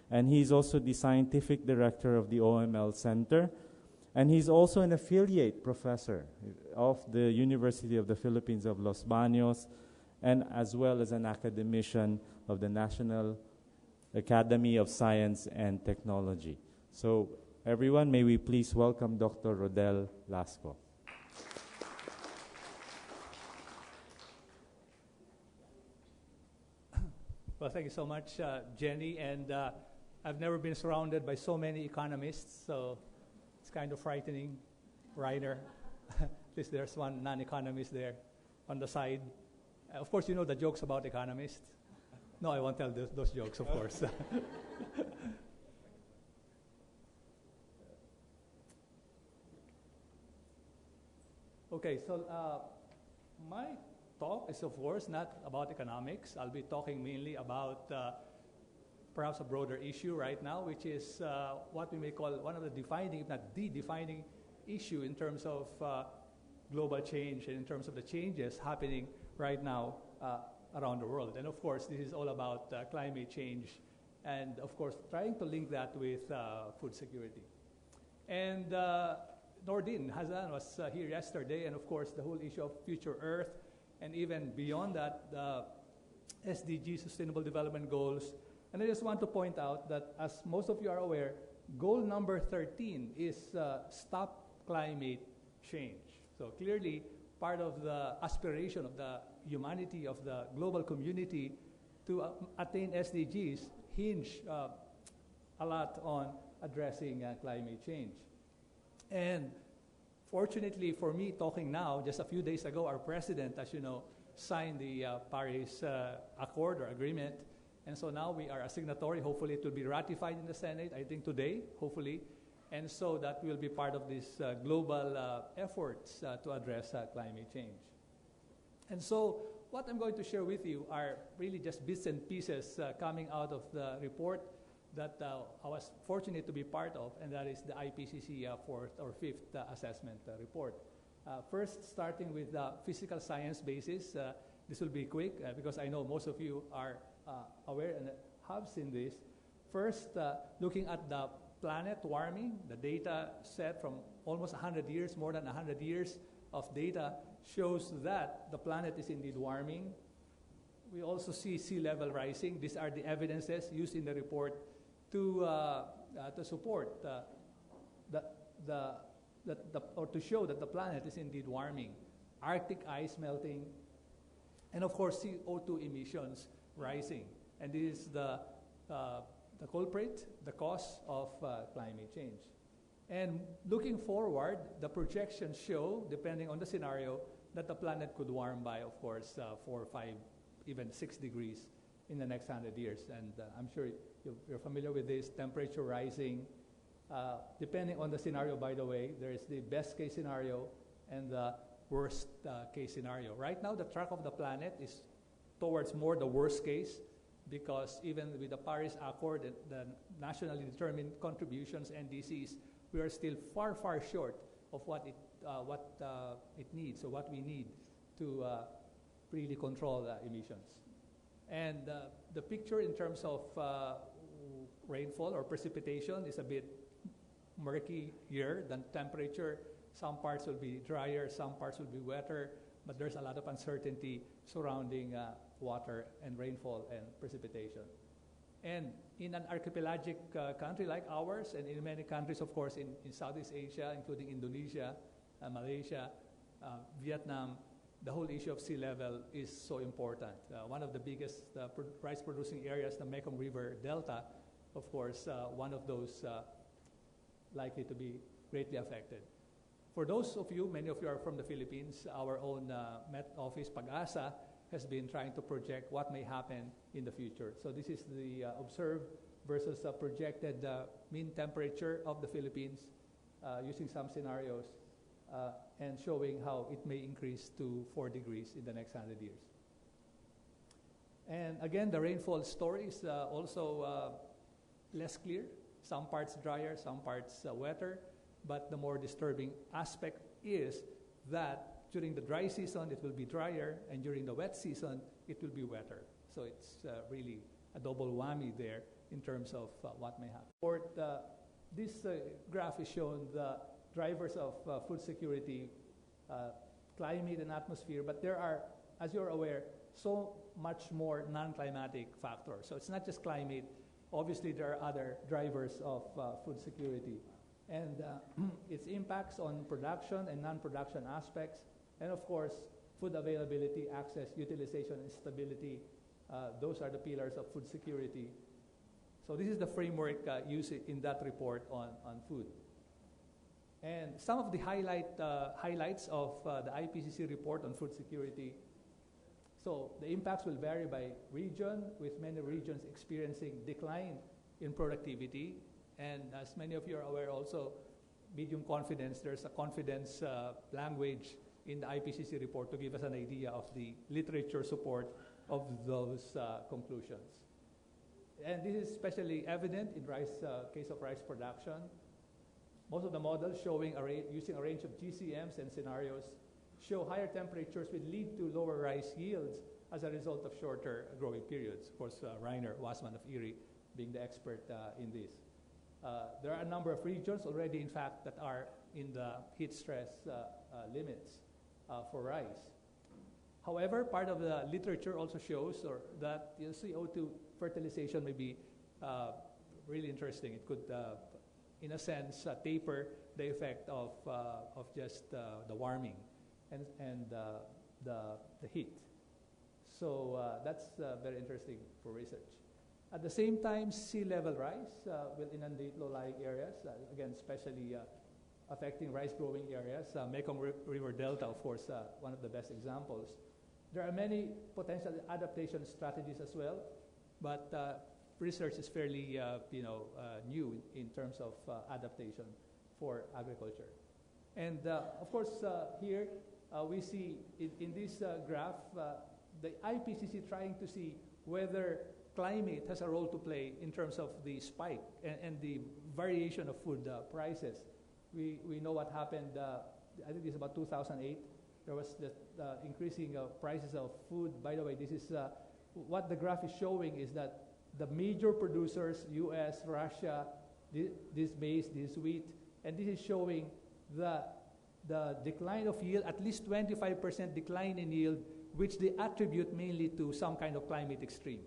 and he's also the scientific director of the OML Center. And he's also an affiliate professor of the University of the Philippines of Los Baños, and as well as an academician of the National Academy of Science and Technology. So everyone, may we please welcome Dr. Rodel Lasco. Well, thank you so much, Jenny. And I've never been surrounded by so many economists, so it's kind of frightening, Ryder. At least there's one non-economist there on the side. Of course, you know the jokes about economists. No, I won't tell those jokes, of course. Okay, so my talk is, of course, not about economics. I'll be talking mainly about perhaps a broader issue right now, which is what we may call one of the defining, if not the defining issue in terms of global change and in terms of the changes happening right now around the world. And of course, this is all about climate change and, of course, trying to link that with food security. And Nordin Hazan was here yesterday, and of course, the whole issue of future Earth, and even beyond that, the SDG, Sustainable Development Goals. And I just want to point out that, as most of you are aware, goal number 13 is stop climate change. So clearly, part of the aspiration of the humanity, of the global community to attain SDGs hinge a lot on addressing climate change. And fortunately for me, talking now, just a few days ago, our president, as you know, signed the Paris Accord or agreement. And so now we are a signatory. Hopefully it will be ratified in the Senate, I think today, hopefully. And so that will be part of this global efforts to address climate change. And so what I'm going to share with you are really just bits and pieces coming out of the report that I was fortunate to be part of, and that is the IPCC fourth or fifth assessment report. First, starting with the physical science basis. This will be quick because I know most of you are aware and have seen this. First, looking at the planet warming, the data set from almost 100 years, more than 100 years of data shows that the planet is indeed warming. We also see sea level rising. These are the evidences used in the report to support or to show that the planet is indeed warming. Arctic ice melting, and of course CO2 emissions rising. And this is the culprit, the cause of climate change. And looking forward, the projections show, depending on the scenario, that the planet could warm by, of course, 4, 5, even 6 degrees in the next 100 years. And I'm sure you're familiar with this, temperature rising. Depending on the scenario, by the way, there is the best case scenario and the worst case scenario. Right now, the track of the planet is towards more the worst case, because even with the Paris Accord and the nationally determined contributions, NDCs, we are still far, far short of what it needs, or what we need to really control the emissions. And the picture in terms of rainfall or precipitation is a bit murky here. The temperature, some parts will be drier, some parts will be wetter, but there's a lot of uncertainty surrounding water and rainfall and precipitation. And in an archipelagic country like ours, and in many countries, of course, in Southeast Asia, including Indonesia, Malaysia, Vietnam, the whole issue of sea level is so important. One of the biggest rice-producing areas, the Mekong River Delta, of course, one of those likely to be greatly affected. For those of you, many of you are from the Philippines, our own Met Office, PAG-ASA, has been trying to project what may happen in the future. So this is the observed versus projected mean temperature of the Philippines using some scenarios and showing how it may increase to 4 degrees in the next 100 years. And again, the rainfall story is also less clear. Some parts drier, some parts wetter. But the more disturbing aspect is that during the dry season, it will be drier, and during the wet season, it will be wetter. So it's really a double whammy there. in terms of what may happen. This graph is showing the drivers of food security, climate and atmosphere, but there are, as you're aware, so much more non-climatic factors. So it's not just climate. Obviously, there are other drivers of food security. And its impacts on production and non-production aspects, and of course, food availability, access, utilization, and stability. Those are the pillars of food security. So this is the framework used in that report on food. And some of the highlights of the IPCC report on food security. So the impacts will vary by region, with many regions experiencing decline in productivity. And as many of you are aware also, medium confidence, there's a confidence language in the IPCC report to give us an idea of the literature support of those conclusions. And this is especially evident in case of rice production. Most of the models showing using a range of GCMs and scenarios show higher temperatures will lead to lower rice yields as a result of shorter growing periods. Of course, Rainer Wasman of Erie being the expert in this. There are a number of regions already, in fact, that are in the heat stress limits for rice. However, part of the literature also shows that CO2 fertilization may be really interesting. It could, in a sense, taper the effect of just the warming and the heat. So that's very interesting for research. At the same time, sea level rise will inundate low-lying areas, again, especially affecting rice-growing areas. Mekong River Delta, of course, one of the best examples. There are many potential adaptation strategies as well, but research is fairly new in terms of adaptation for agriculture. And of course, here we see in this graph the IPCC trying to see whether climate has a role to play in terms of the spike and the variation of food prices. We know what happened, I think it's about 2008. There was the increasing prices of food. By the way, this is what the graph is showing is that the major producers, US, Russia, this maize, this wheat, and this is showing the decline of yield, at least 25% decline in yield, which they attribute mainly to some kind of climate extreme.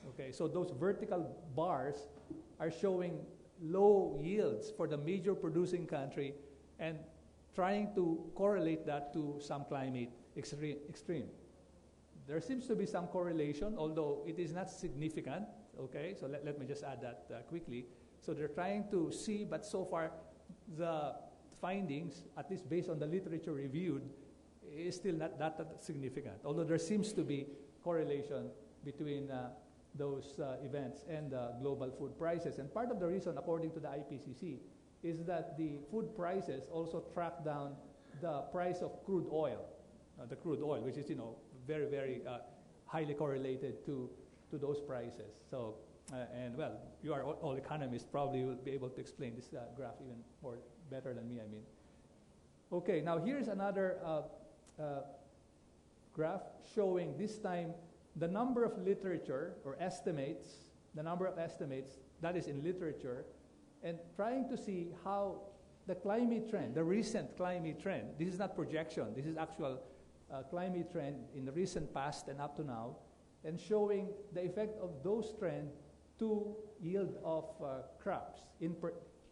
Okay, so those vertical bars are showing low yields for the major producing country and trying to correlate that to some climate extreme. There seems to be some correlation, although it is not significant. Okay, so let me just add that quickly. So they're trying to see, but so far the findings, at least based on the literature reviewed, is still not that significant, although there seems to be correlation between those events and global food prices. And part of the reason, according to the IPCC, is that the food prices also track down the price of crude oil, which is very, very highly correlated to those prices. So, and well, you are all economists, probably will be able to explain this graph even more better than me, I mean. Okay, now here's another graph showing this time the number of literature or estimates, the number of estimates that is in literature, and trying to see how the climate trend, the recent climate trend, this is not projection, this is actual climate trend in the recent past and up to now, and showing the effect of those trends to yield of crops.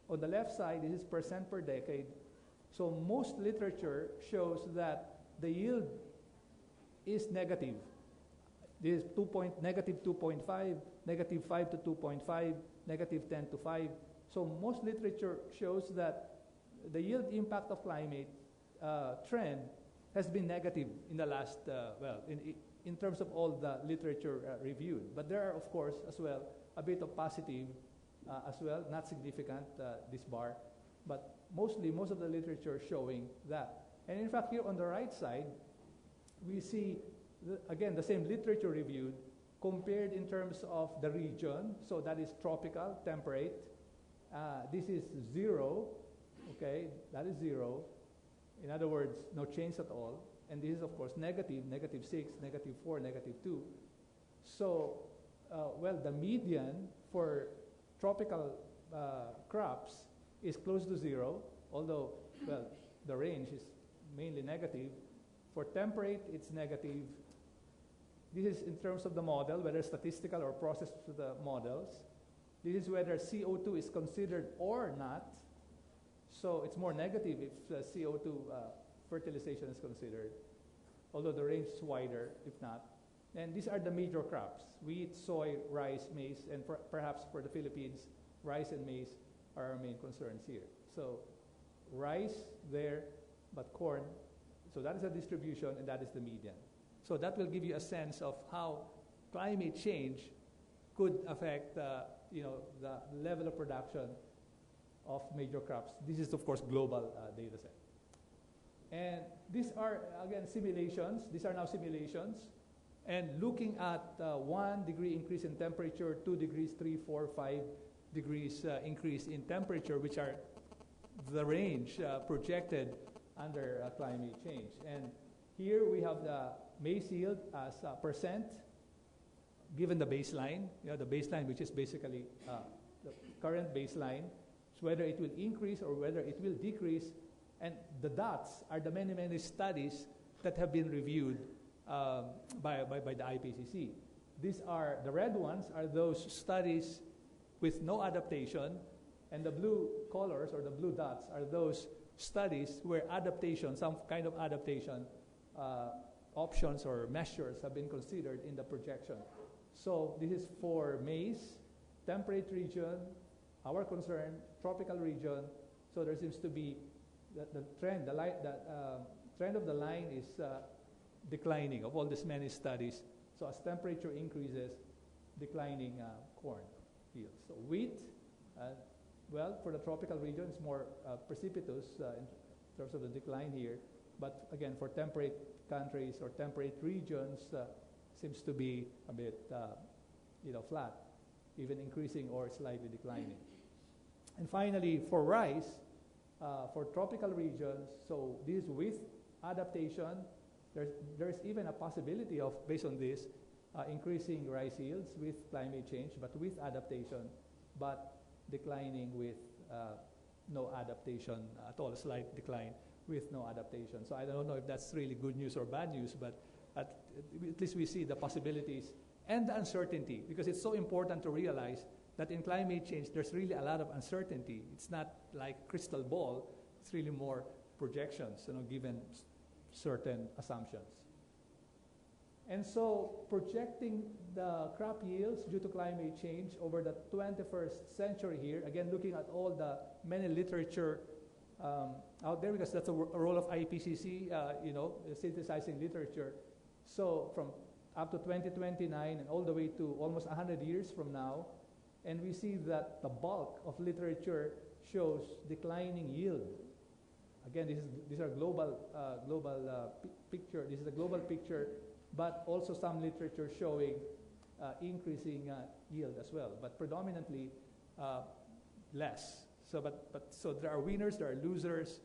On the left side, this is percent per decade. So most literature shows that the yield is negative. This is negative 2.5, negative 5 to 2.5, negative 10 to 5. So most literature shows that the yield impact of climate trend has been negative in the last, in terms of all the literature reviewed. But there are, of course, as well, a bit of positive as well, not significant, this bar, but most of the literature showing that. And in fact, here on the right side, we see, again, the same literature reviewed, compared in terms of the region, so that is tropical, temperate. This is 0, okay, that is 0. In other words, no change at all. And this is, of course, negative, negative 6, negative 4, negative 2. So, well, the median for tropical crops is close to zero, although, well, the range is mainly negative. For temperate, it's negative. This is in terms of the model, whether statistical or processed to the models. This is whether CO2 is considered or not. So it's more negative if CO2 fertilization is considered, although the range is wider if not. And these are the major crops: wheat, soy, rice, maize, and perhaps for the Philippines, rice and maize are our main concerns here. So rice there, but corn. So that is the distribution, and that is the median. So that will give you a sense of how climate change could affect the level of production of major crops. This is, of course, global data set. And these are, again, simulations. These are now simulations. And looking at 1 degree increase in temperature, 2 degrees, 3, 4, 5 degrees increase in temperature, which are the range projected under climate change. And here we have the maize yield as percent given the baseline, the baseline which is basically the current baseline, so whether it will increase or whether it will decrease. And the dots are the many, many studies that have been reviewed by the IPCC. These are, the red ones are those studies with no adaptation, and the blue colors or the blue dots are those studies where adaptation, some kind of adaptation options or measures have been considered in the projection. So this is for maize, temperate region, our concern, tropical region. So there seems to be the trend, trend of the line is declining of all these many studies. So as temperature increases, declining corn yields. So wheat, well, for the tropical region, it's more precipitous in terms of the decline here. But again, for temperate countries or temperate regions, seems to be a bit, flat, even increasing or slightly declining. And finally, for rice, for tropical regions, so this with adaptation, there's even a possibility of, based on this, increasing rice yields with climate change, but with adaptation, but declining with no adaptation at all, a slight decline with no adaptation. So I don't know if that's really good news or bad news, but at least we see the possibilities and the uncertainty, because it's so important to realize that in climate change, there's really a lot of uncertainty. It's not like crystal ball, it's really more projections, given certain assumptions. And so projecting the crop yields due to climate change over the 21st century here, again, looking at all the many literature out there, because that's a role of IPCC, synthesizing literature. So from up to 2029 and all the way to almost 100 years from now, and we see that the bulk of literature shows declining yield. Again, these are global picture. This is a global picture, but also some literature showing increasing yield as well, but predominantly less. So there are winners, there are losers,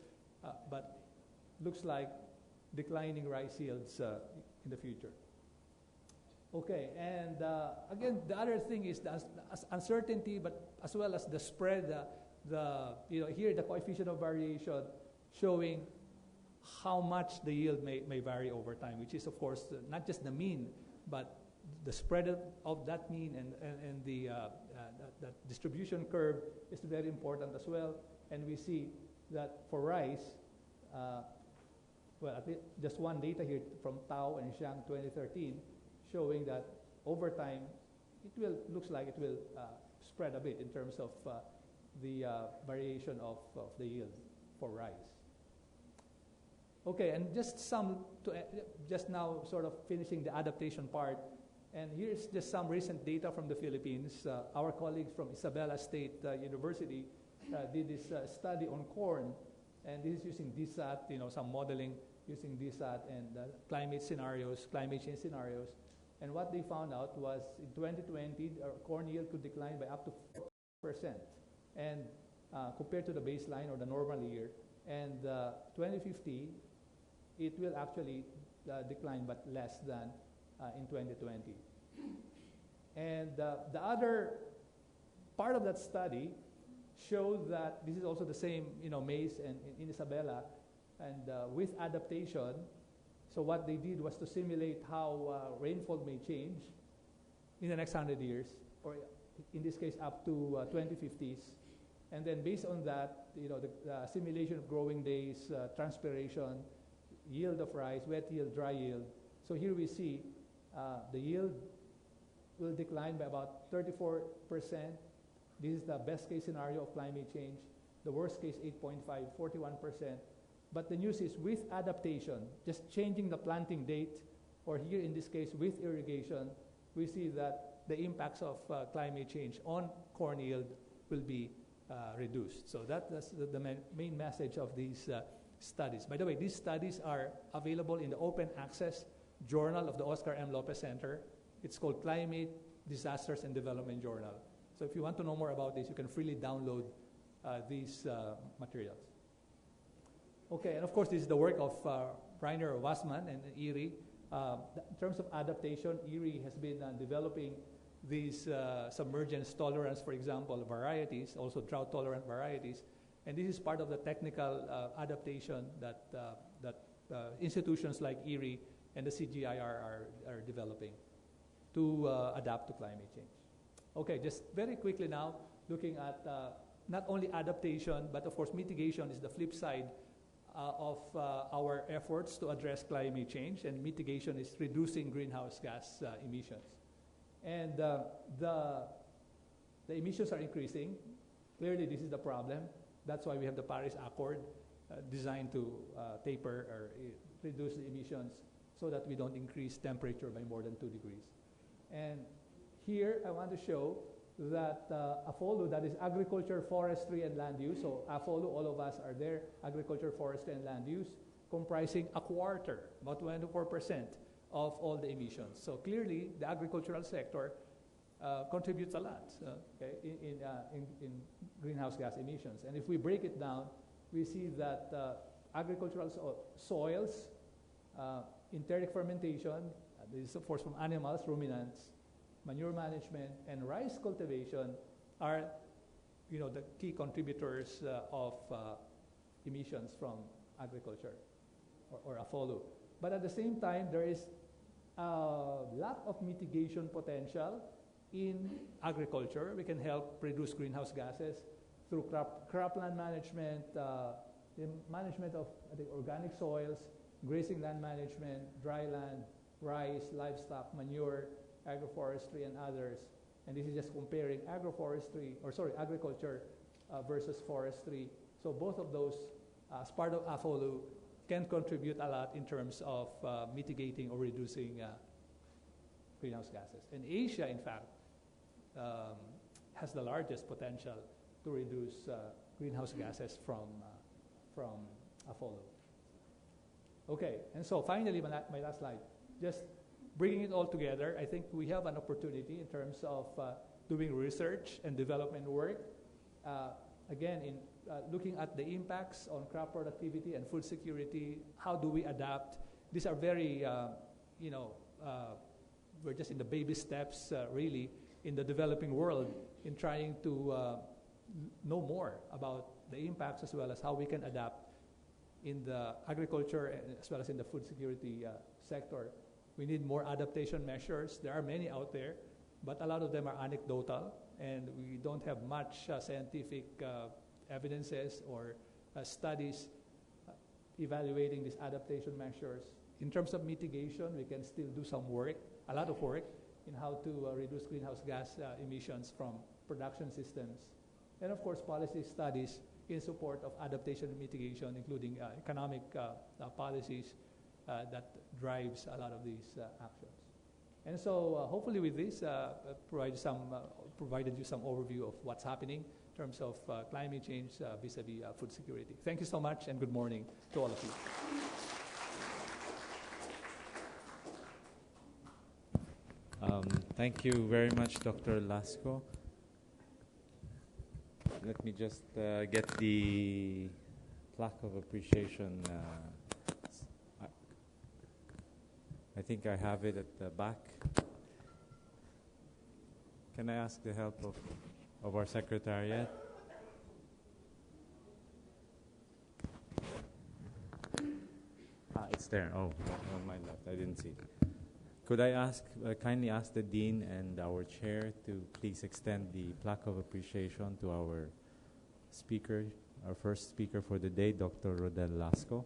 but looks like declining rice yields in the future. Okay, and again, the other thing is the uncertainty, but as well as the spread, here the coefficient of variation showing how much the yield may vary over time, which is, of course, not just the mean, but the spread of that mean and the that distribution curve is very important as well. And we see that for rice, well, at least just one data here from Tao and Zhang 2013, showing that over time, looks like it will spread a bit in terms of the variation of the yield for rice. Okay, and just now sort of finishing the adaptation part, and here's just some recent data from the Philippines. Our colleagues from Isabela State University did this study on corn, and this is using DSAT, some modeling using DSAT and climate change scenarios. And what they found out was in 2020, corn yield could decline by up to 4%, and compared to the baseline or the normal year. And 2050, it will actually decline, but less than in 2020. And the other part of that study showed that this is also the same, maize and in Isabela, and with adaptation. So what they did was to simulate how rainfall may change in the next 100 years, or in this case up to 2050s. And then based on that, the simulation of growing days, transpiration, yield of rice, wet yield, dry yield. So here we see the yield will decline by about 34%. This is the best case scenario of climate change. The worst case, 8.5, 41%. But the news is with adaptation, just changing the planting date, or here in this case with irrigation, we see that the impacts of climate change on corn yield will be reduced. So that's the main message of these studies. By the way, these studies are available in the open access journal of the Oscar M. Lopez Center. It's called Climate, Disasters, and Development Journal. So if you want to know more about this, you can freely download these materials. Okay, and of course, this is the work of Rainer Wassmann and Erie. In terms of adaptation, Erie has been developing these submergence tolerance, for example, varieties, also drought-tolerant varieties. And this is part of the technical adaptation that institutions like Erie and the CGI are developing to adapt to climate change. Okay, just very quickly now, looking at not only adaptation, but of course mitigation is the flip side of our efforts to address climate change, and mitigation is reducing greenhouse gas emissions. And the emissions are increasing. Clearly, this is the problem. That's why we have the Paris Accord designed to taper or reduce the emissions so that we don't increase temperature by more than 2 degrees. And here I want to show that AFOLU, that is agriculture, forestry, and land use. So AFOLU, all of us are there, agriculture, forestry, and land use, comprising a quarter, about 24% of all the emissions. So clearly, the agricultural sector contributes a lot in greenhouse gas emissions. And if we break it down, we see that agricultural soils, enteric fermentation, this is of course from animals, ruminants, manure management, and rice cultivation are, the key contributors of emissions from agriculture or AFOLU. But at the same time, there is a lack of mitigation potential in agriculture. We can help reduce greenhouse gases through cropland management, the management of organic soils, grazing land management, dry land, rice, livestock, manure, agroforestry, and others. And this is just comparing agriculture versus forestry. So both of those, as part of AFOLU, can contribute a lot in terms of mitigating or reducing greenhouse gases. And Asia, in fact, has the largest potential to reduce greenhouse gases from AFOLU. Okay, and so finally, my last slide, just bringing it all together, I think we have an opportunity in terms of doing research and development work. Again, in looking at the impacts on crop productivity and food security, how do we adapt? These are very, we're just in the baby steps, really, in the developing world in trying to know more about the impacts as well as how we can adapt in the agriculture as well as in the food security sector. We need more adaptation measures. There are many out there, but a lot of them are anecdotal, and we don't have much scientific evidences or studies evaluating these adaptation measures. In terms of mitigation, we can still do some work, a lot of work, in how to reduce greenhouse gas emissions from production systems. And of course, policy studies in support of adaptation and mitigation, including economic policies that drives a lot of these actions. And so hopefully with this, provided you some overview of what's happening in terms of climate change vis-a-vis food security. Thank you so much, and good morning to all of you. Thank you very much, Dr. Lasco. Let me just get the plaque of appreciation. I think I have it at the back. Can I ask the help of of our Secretariat. It's there. Oh, on my left. I didn't see. Could I kindly ask the Dean and our Chair to please extend the plaque of appreciation to our speaker, our first speaker for the day, Dr. Rodel Lasco.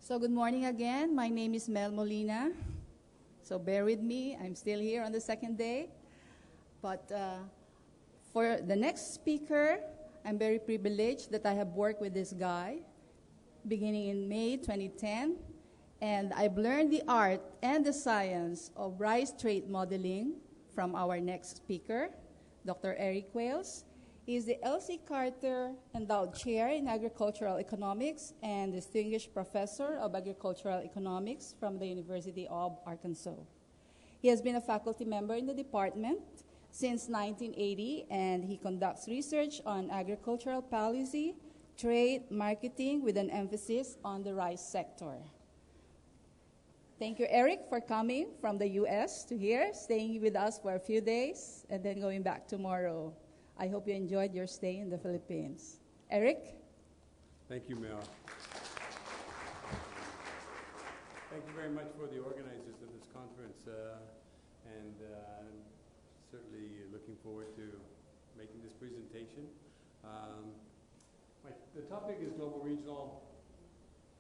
So good morning again. My name is Mel Molina. So bear with me. I'm still here on the second day. But for the next speaker, I'm very privileged that I have worked with this guy beginning in May 2010. And I've learned the art and the science of rice trait modeling from our next speaker, Dr. Eric Wales. He is the L.C. Carter Endowed Chair in Agricultural Economics and Distinguished Professor of Agricultural Economics from the University of Arkansas. He has been a faculty member in the department since 1980, and he conducts research on agricultural policy, trade, marketing, with an emphasis on the rice sector. Thank you, Eric, for coming from the U.S. to here, staying with us for a few days, and then going back tomorrow. I hope you enjoyed your stay in the Philippines. Eric? Thank you, Mel. Thank you very much for the organizers of this conference, and certainly looking forward to making this presentation. The topic is global regional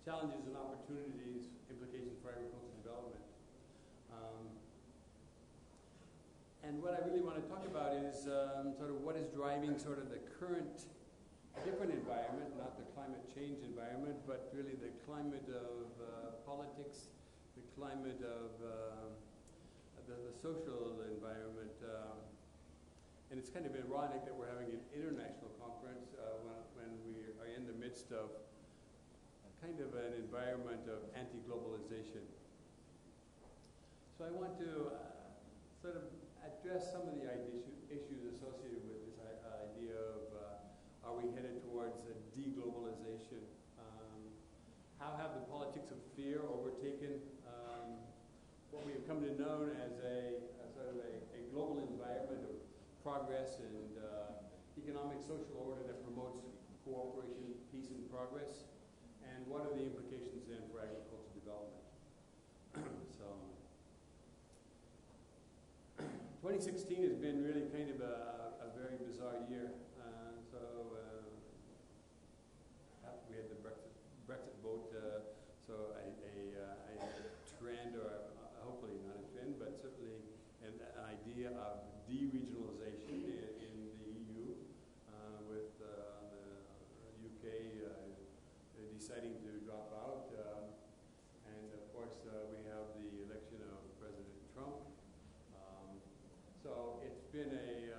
challenges and opportunities, implications for agricultural development. And what I really want to talk about is sort of what is driving sort of the current different environment, not the climate change environment, but really the climate of politics, the climate of the social environment. And it's kind of ironic that we're having an international conference when we are in the midst of kind of an environment of anti-globalization. So I want to sort of address some of the issues associated with this idea of are we headed towards a de-globalization? How have the politics of fear overtaken what we have come to know as a sort of a global environment of progress and economic social order that promotes cooperation, peace, and progress? And what are the implications then for agricultural development? So 2016 has been really kind of a very bizarre year. After we had the Brexit vote, so a trend, or hopefully not a trend, but certainly an idea of de-regionalization in the EU, with the UK deciding to drop out. And of course, we have the election of President Trump. So it's been a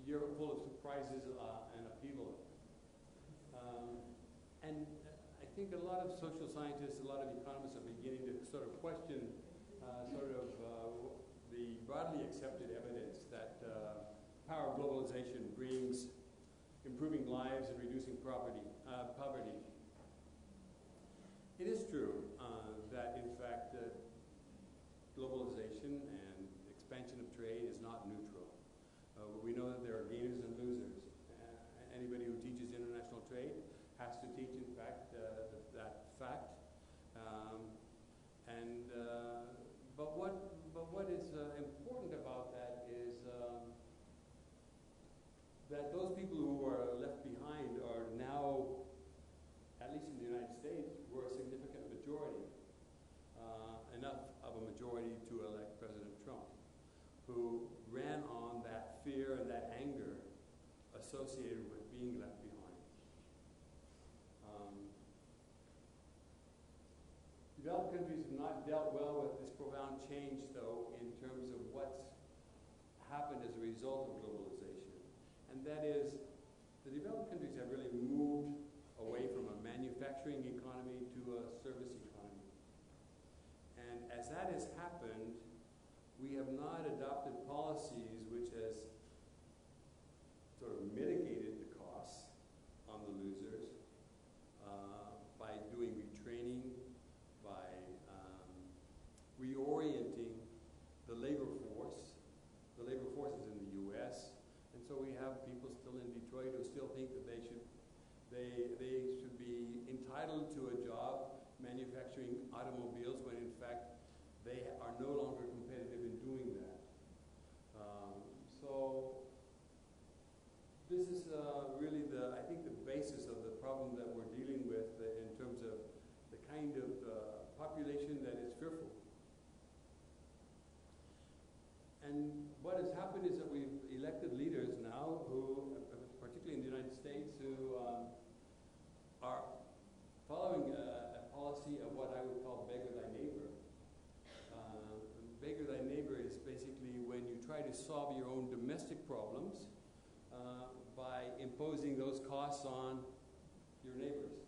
year full of surprises and upheaval. And I think a lot of social scientists, a lot of economists are beginning to sort of question the broadly accepted evidence that power of globalization brings improving lives and reducing poverty. It is true that, in fact, globalization and expansion of trade is not neutral. We know that there are gainers and losers. Anybody who teaches international trade has to teach, in fact, that fact. But what is important about that is that those people who are left behind are now, at least in the United States, were a significant majority. Enough of a majority to elect President Trump, who ran on that fear and that anger associated with being left behind. not dealt well with this profound change, though, in terms of what's happened as a result of globalization. And that is, the developed countries have really moved away from a manufacturing economy to a service economy. And as that has happened, we have not adopted policies which has sort of mitigated the costs on the losers by doing retraining, by reorienting the labor force. The labor force is in the U.S., and so we have people still in Detroit who still think that they should be entitled to a job manufacturing automobiles when in fact they are no longer competitive in doing that. So this is really I think the basis of the problem that we're dealing with in terms of the kind of population that is fearful. And what has happened is that we've elected leaders now who, particularly in the United States, who are following a policy of what I would call beggar thy neighbor. Beggar thy neighbor is basically when you try to solve your own domestic problems by imposing those costs on your neighbors.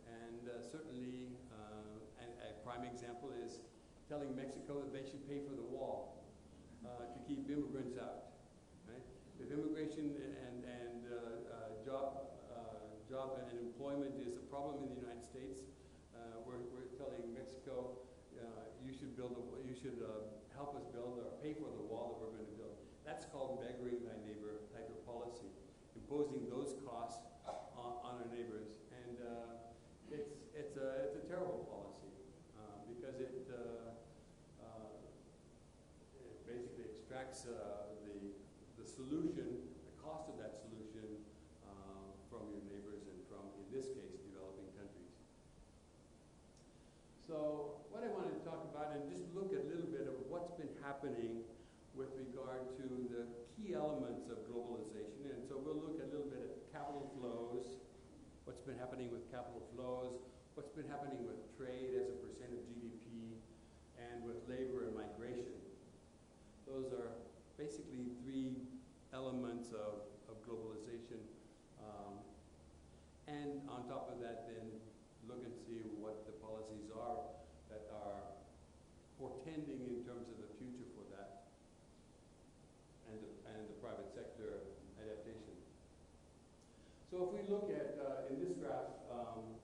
And certainly, a prime example is telling Mexico that they should pay for the wall to keep immigrants out. Right? If immigration and job and employment is a problem in the United States, we're telling Mexico you should help us build or pay for the wall that we're going to build. That's called beggaring thy neighbor type of policy, imposing those costs on our neighbors, and it's a terrible policy because it basically extracts the solution, the cost of that solution from your neighbors and from, in this case, developing countries. So what I wanted to talk about and just look at a little bit of what's been happening with regard to the key elements of globalization. And so we'll look a little bit at capital flows, what's been happening with capital flows, what's been happening with trade as a percent of GDP, and with labor and migration. Those are basically three elements of globalization. And on top of that, then look and see what the policies are that are portending in terms of the future for that and the private sector adaptation. So if we look at, in this graph, from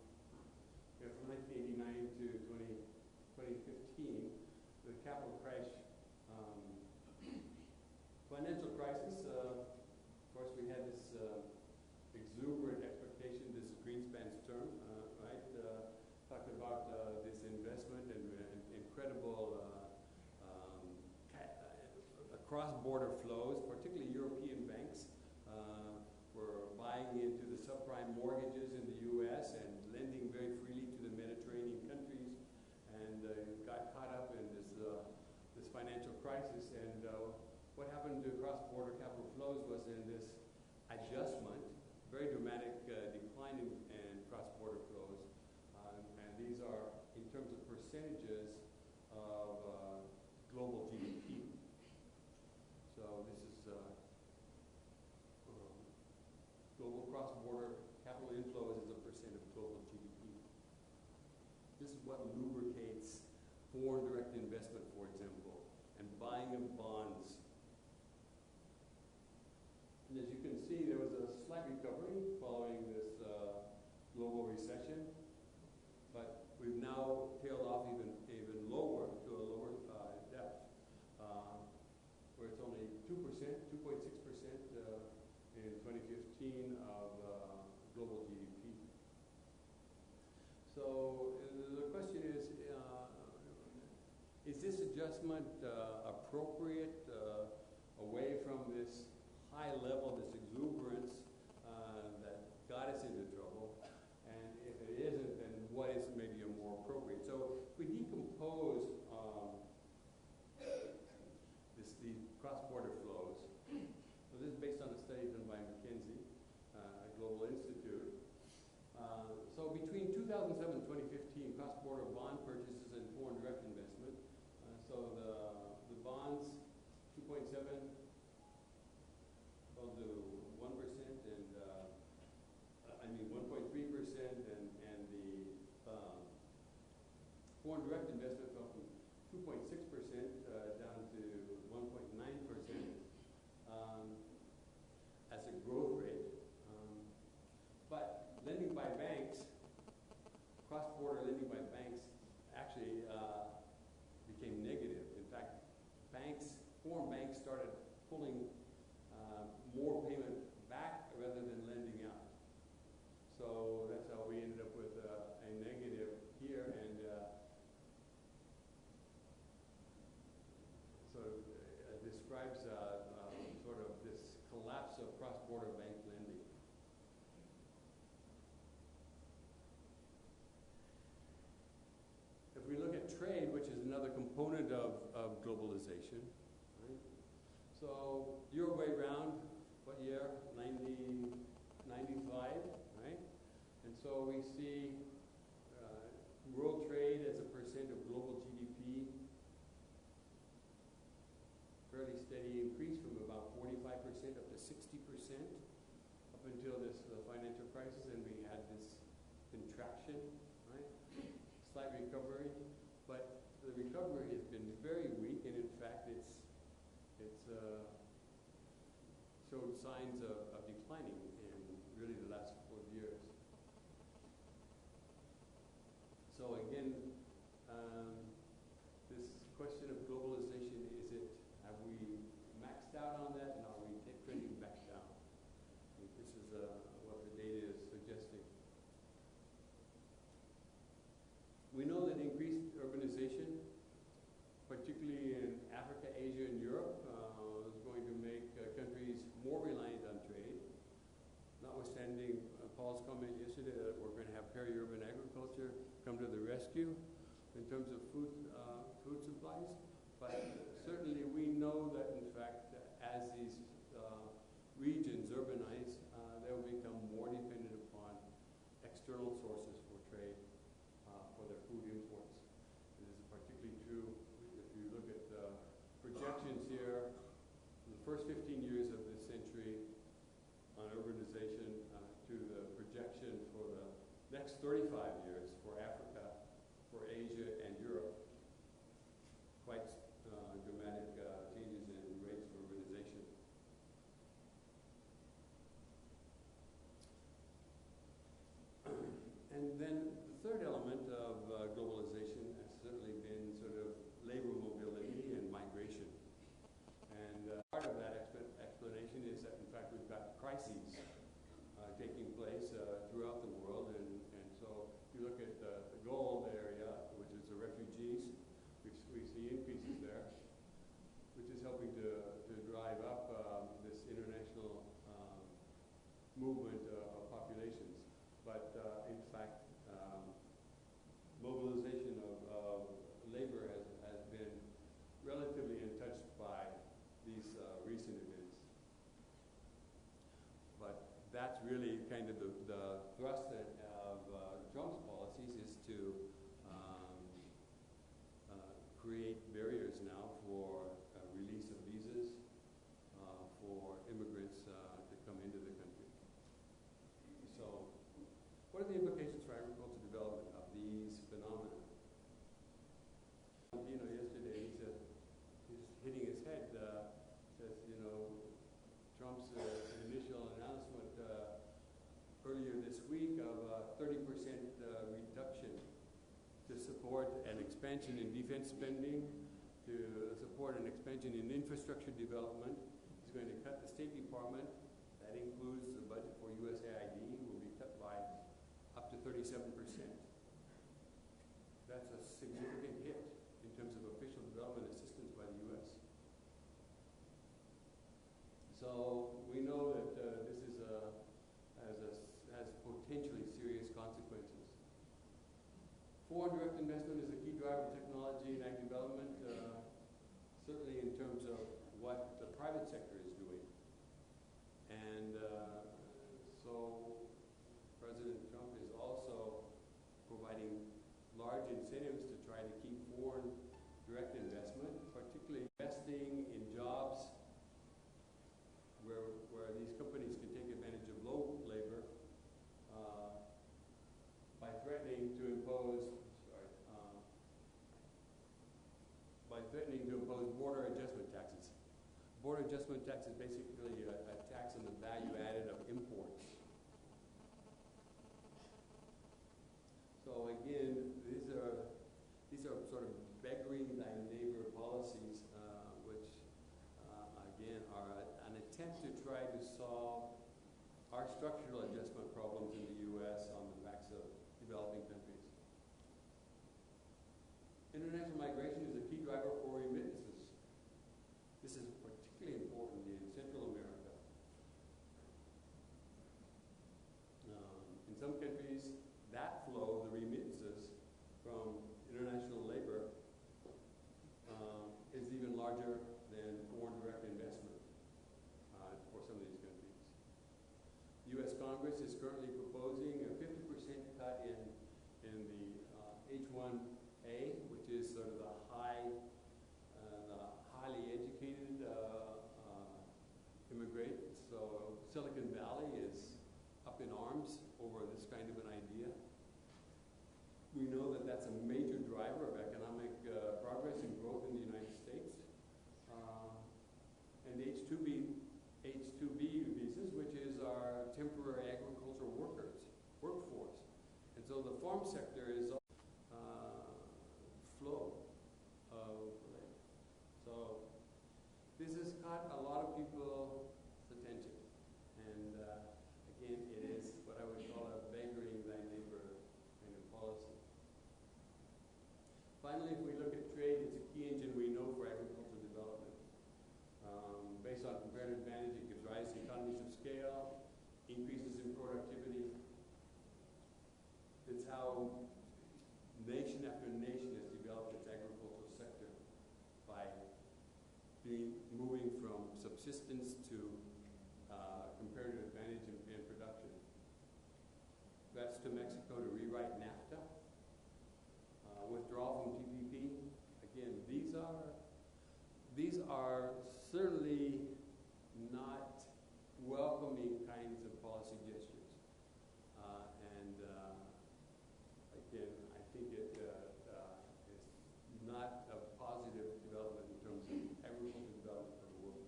1989 to 2015, the capital crash, financial crisis, of course we had this exuberant expectation, this is Greenspan's term, right? Talked about this investment and incredible cross-border flows, particularly European banks were buying into the subprime mortgages in the U.S. and lending very freely to the Mediterranean countries, and got caught up in this financial crisis. And what happened to cross-border capital flows was in this adjustment, very dramatic decline in cross-border flows, and these are in terms of percentages of global GDP. So this is global cross-border capital inflows as a percent of global GDP. This is what lubricates foreign direct investment, for example, and buying of bonds. And as you can see, there was a slight recovery following this global recession, but we've now tailed off even lower, to a lower depth, where it's only 2%, 2.6% in 2015 of global GDP. So the question is this adjustment appropriate away from this high level, this exuberance that got us into trouble? And if it isn't, then what is maybe a more appropriate? So if we decompose these cross-border flows, so this is based on a study done by McKinsey, a global institute. So between 2007 and 2015, cross-border bond purchases foreign direct investment fell from 2.6% down to 1.9% as a growth rate. But lending by banks, cross-border lending by banks, actually became negative. In fact, foreign banks started pulling more payment back rather than lending out. So that's how we ended up with a negative here, and describes sort of this collapse of cross-border bank lending. If we look at trade, which is another component of globalization, right? So your way round, what year? 1995, right? And so we see world trade as a percent of global GDP, fairly steady increase from about 45% up to 60% up until this financial crisis, and we had this contraction, right? Slight recovery, but the recovery has been very weak, and in fact it's showed signs of declining in really the last couple of years. So again, this question of globalization, have we maxed out on that, and are we trending back down? I think this is what the data is suggesting. We know that increased urbanization, particularly in Africa, Asia, and Europe, is going to make countries more reliant on trade. Notwithstanding Paul's comment yesterday that we're going to have peri-urban agriculture come to the rescue in terms of food supplies. But certainly we know that, in fact, as these regions urbanize, they will become more dependent upon external sources for trade, for their food imports. And this is particularly true if you look at projections here in the first 15 years of this century on urbanization to the projection for the next 35 years for Africa, for Asia, and Europe. Quite dramatic changes in rates for urbanization. And then the third element of globalization has certainly been sort of labor mobility and migration. And part of that explanation is that, in fact, we've got crises taking place throughout the world. And so if you look at the gold area, which is the refugees, we see increases there, which is helping to drive up this international movement of populations. But in fact, mobilization of labor has been relatively untouched by these recent events. But that's really kind of the thrust of Trump's policies, is to create barriers now for release of visas for immigrants to come into the country. So what are the implications for agricultural development of these phenomena? Yesterday he said, he's hitting his head, says, Trump's initial announcement earlier this week of a 30% reduction to support an expansion in defense spending, to support an expansion in infrastructure development. He's going to cut the State Department. That includes the budget for USAID, will be cut by up to 37%. That's a significant hit in terms of official development assistance by the U.S. So we know that this is has potentially serious consequences. Foreign direct investment is a key driver of technology and ag development, certainly in terms of what the private sector is doing. And so President Trump is also providing large incentives to try to keep foreign direct investment, particularly investing in jobs where these companies can take advantage of low labor by threatening to impose threatening to impose border adjustment taxes. Border adjustment tax is basically a tax on the value added of imports. So again, these are sort of beggaring thy neighbor policies, which again are an attempt to try to solve our structural adjustment problems in the U.S. on the backs of developing countries. International migration is a key driver for remittances. This is particularly important in Central America. In some countries, that flow, the remittances from international labor, is even larger than foreign direct investment for some of these countries. The U.S. Congress is currently proposing a 50% cut in the H-1A, which is sort of the highly educated immigrants. So Silicon Valley is up in arms over this kind of an idea. We know that that's a major driver of economic progress and growth in the United States. And the H-2B visas, which is our temporary agricultural workforce. And so the farm sector is flow of labor. So this has caught a lot of people's attention. And again, it is what I would call a beggaring thy neighbor kind of policy. Finally, if we look at trade, it's a key engine we know for agricultural development. Based on comparative advantage, it gives rise to economies of scale, increases in productivity. It's how nation after nation has developed its agricultural sector by moving from subsistence to comparative advantage in production. That's to Mexico to rewrite NAFTA. Withdrawal from TPP. Again, these are certainly not welcoming kinds of policy gestures. Again, I think it is not a positive development in terms of agricultural development for the world.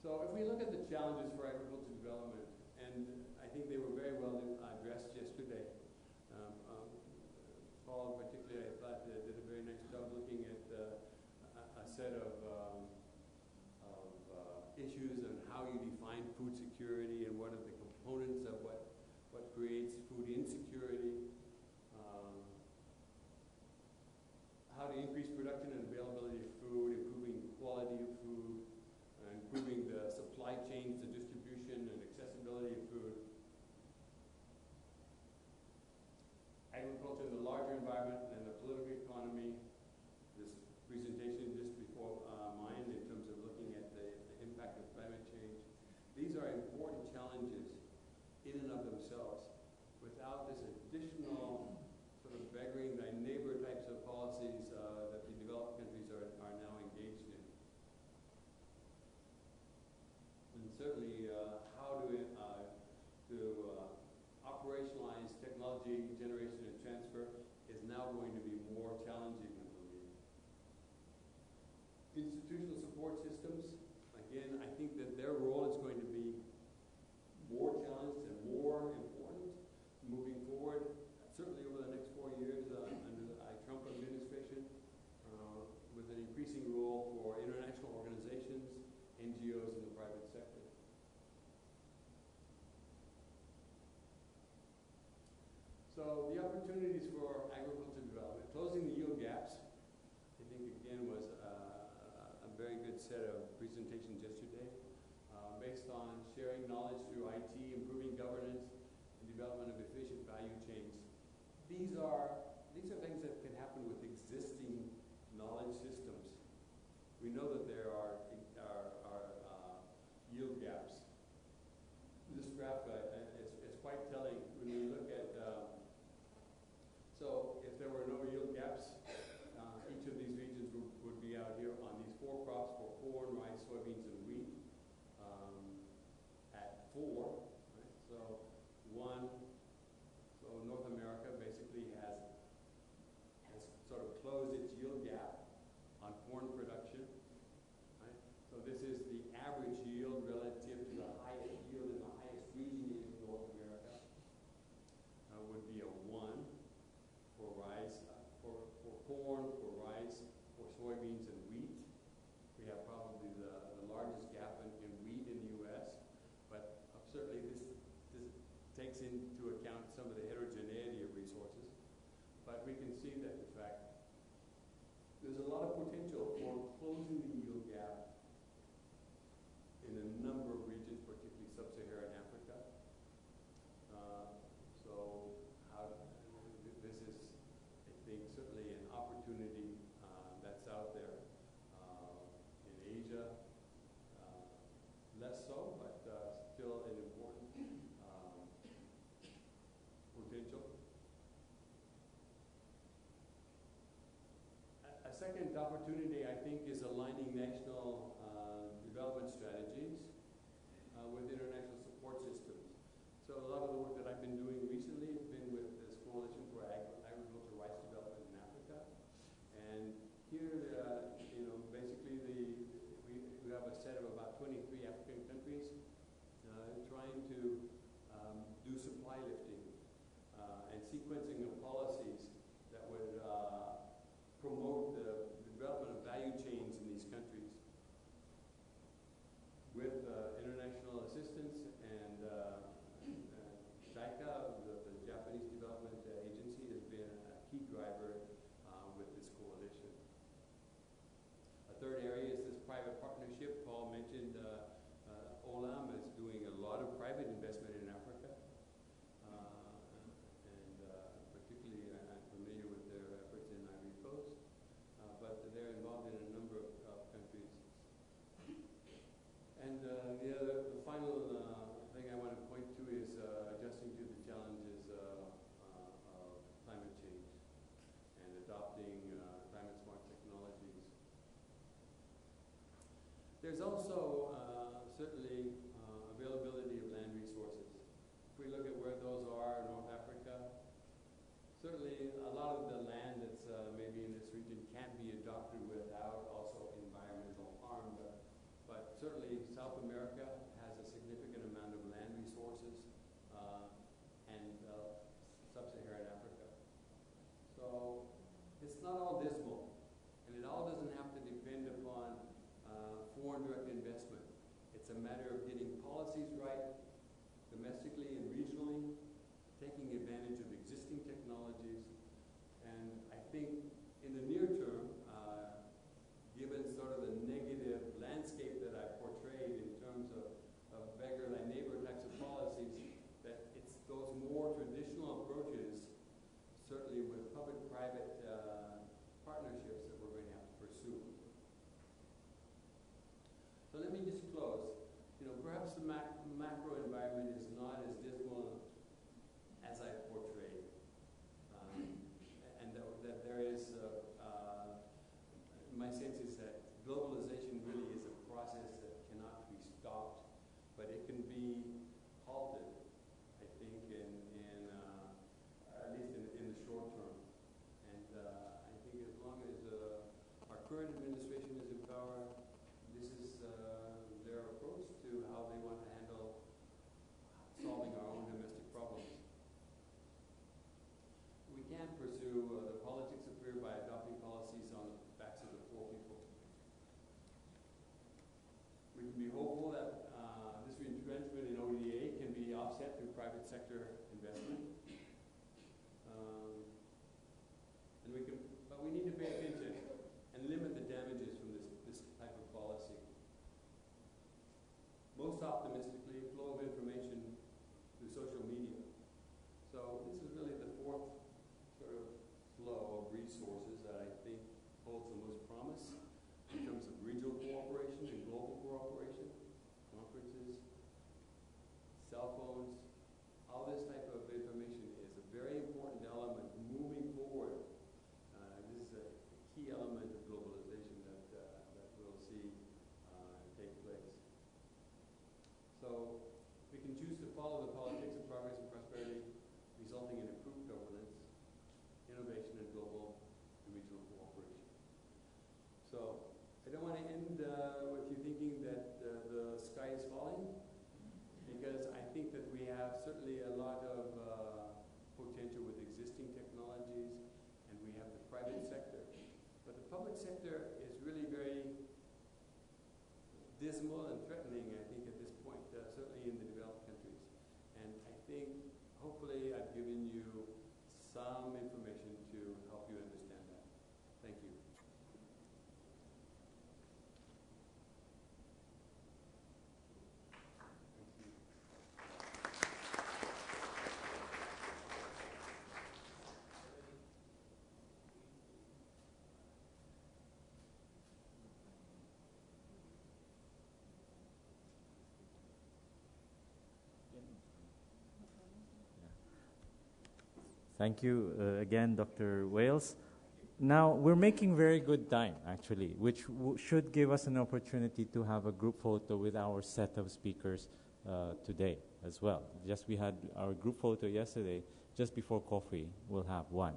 So if we look at the challenges for agricultural development, and I think they were very well addressed yesterday. Paul particularly, I thought, did a very nice job looking at a set of issues on how you define food security and what are the components of what creates food insecurity, how to increase production and availability of food, improving quality of food, improving the supply chains, the distribution and accessibility of food. Agriculture in the larger environment and the political economy. This presentation just before mine in terms of looking at the impact of climate change. These are important challenges in and of themselves. Without this additional sort of beggaring thy neighbor types of policies that the developed countries are now engaged in. And certainly how to operationalize technology generation and transfer is now going to be more challenging, I believe. Institutional support systems, again, I think that their role is going to be more challenged and more important moving forward, certainly over the next 4 years under the Trump administration, with an increasing role for international organizations, NGOs, and the private sector. So the opportunities for agriculture development, closing the yield gaps, I think again was a very good set of presentations yesterday, based on sharing knowledge through IT, improving governance, and development of efficient value chains. These are things that can happen with existing knowledge systems. We know that there are yield gaps. This graph is quite telling when we look at. So if there were no yield gaps, each of these regions would be out here on these 4 crops for corn, rice, soybeans, and wheat at 4. Right? So North America basically has corn, for rice, for soybeans and wheat. We have probably the largest gap in wheat in the U.S., but certainly this takes into account some of the heterogeneity of resources. But we can see that, in fact, there's a lot of potential for closing the yield gap in a number of regions, particularly sub-Saharan Africa. This is, I think, certainly an opportunity that's out there. In Asia, less so, but still an important potential. A second opportunity, I think, is aligning national development strategies with international support systems. So a lot of the work that I've been doing recently has been with this Coalition for Agricultural Rights Development in Africa. And here, basically we have a set of about 23 African countries trying to do supply lifting and sequencing of policies that would promote the development of value chains in these countries with international assistance and JICA, the Japanese Development Agency, has been a key driver with this coalition. A third area is this private partnership. Paul mentioned OLAM is doing a lot of private investment in Africa. Particularly, I'm familiar with their efforts in Ivory Coast, but they're involved in a number of countries. And the final thing I want to point to is adjusting to the challenges of climate change and adopting climate-smart technologies. There's also certainly availability of land resources. If we look at where those are in North Africa, certainly a lot of the land that's maybe in this region can't be adopted without also environmental harm, but certainly South America has a significant amount of land resources and sub-Saharan Africa. So it's not all dismal, and it all doesn't have to depend upon foreign direct investment. It's a matter of getting policies right domestically and regionally, taking advantage of existing technologies, and I think in the near term, given sort of the negative landscape that I portrayed in terms of beggar thy neighbor types of policies, that it's those more traditional approaches, certainly with public-private partnerships, that we're going to have to pursue. So let me just close. Perhaps the macro environment is not as dismal as I portrayed, and that there is, my sense is that globalization really is a process that cannot be stopped, but it can be halted, I think, at least in the short term. And I think as long as our current administration is in power, this is their approach to how they want to handle solving our own domestic problems. We can't pursue the politics of fear by adopting policies on the backs of the poor people. We can be hopeful that this retrenchment in ODA can be offset through private sector investment. But we need to pay attention and limit the damages from this type of policy. Most optimistically, flow of information through social media. So this is really the fourth sort of flow of resources that I think holds the most promise in terms of regional cooperation and global cooperation, conferences, cell phones. All this type of information is a very important element moving forward. This is a key element of globalization that we'll see take place. So we can choose to follow the politics of progress and prosperity, resulting in improved governance, innovation, and global and regional cooperation. So I don't want to end with you thinking that the sky is falling, because I think that we have certainly a lot of potential with existing technologies, and we have the private sector abysmal and threatening, I think, at this point, certainly in the developed countries. And I think, hopefully, I've given you some information to help you understand that. Thank you. Thank you again, Dr. Wales. Now, we're making very good time, actually, which should give us an opportunity to have a group photo with our set of speakers today as well. Just we had our group photo yesterday. Just before coffee, we'll have one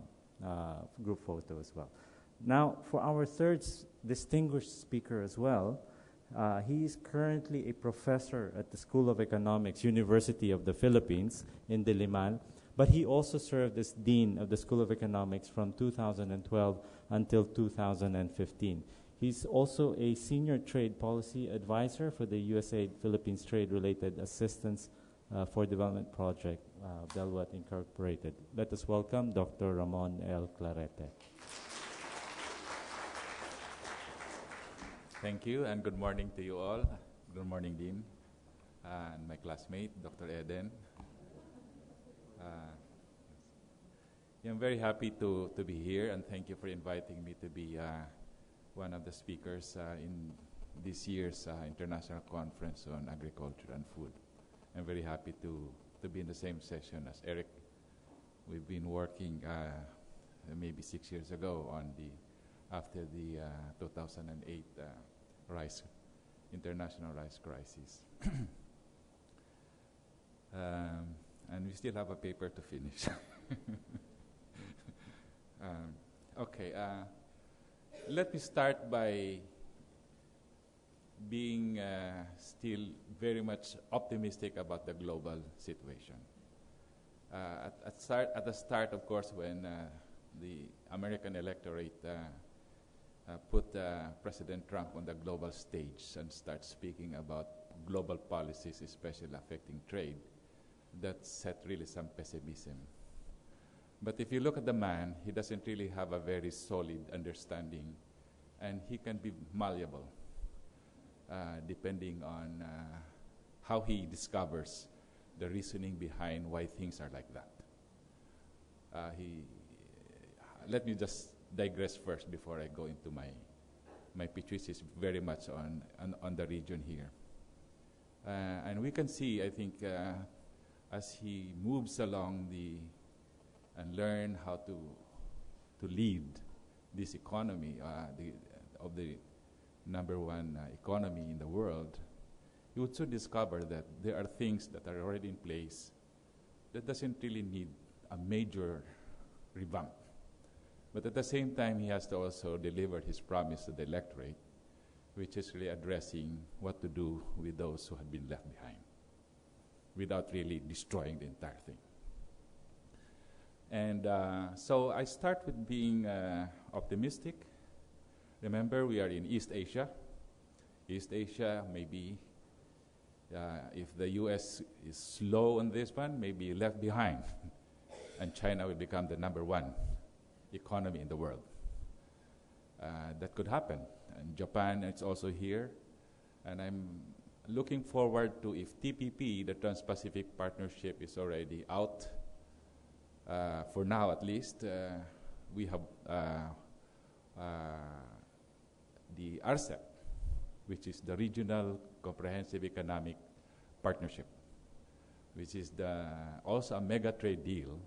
group photo as well. Now, for our third distinguished speaker as well, he is currently a professor at the School of Economics, University of the Philippines in Diliman. But he also served as Dean of the School of Economics from 2012 until 2015. He's also a Senior Trade Policy Advisor for the USAID Philippines Trade-Related Assistance for Development Project, Belwat Incorporated. Let us welcome Dr. Ramon L. Clarete. Thank you, and good morning to you all. Good morning, Dean, and my classmate, Dr. Eden. I'm very happy to be here, and thank you for inviting me to be one of the speakers in this year's International Conference on Agriculture and Food. I'm very happy to be in the same session as Eric. We've been working maybe 6 years ago on after the 2008 international rice crisis. And we still have a paper to finish. Okay, let me start by being still very much optimistic about the global situation. At the start, of course, when the American electorate put President Trump on the global stage and start speaking about global policies, especially affecting trade, that set really some pessimism. But if you look at the man, he doesn't really have a very solid understanding, and he can be malleable depending on how he discovers the reasoning behind why things are like that. Let me just digress first before I go into my pitch, which is very much on the region here. And we can see, I think, as he moves along and learn how to lead this economy, of the number one economy in the world, you would soon discover that there are things that are already in place that doesn't really need a major revamp. But at the same time, he has to also deliver his promise to the electorate, which is really addressing what to do with those who have been left behind, without really destroying the entire thing. And so I start with being optimistic. Remember, we are in East Asia. East Asia, maybe, if the US is slow on this one, maybe left behind. And China will become the number one economy in the world. That could happen. And Japan is also here. And I'm looking forward to, if TPP, the Trans-Pacific Partnership, is already out, for now at least, we have the RCEP, which is the Regional Comprehensive Economic Partnership, which is also a mega trade deal.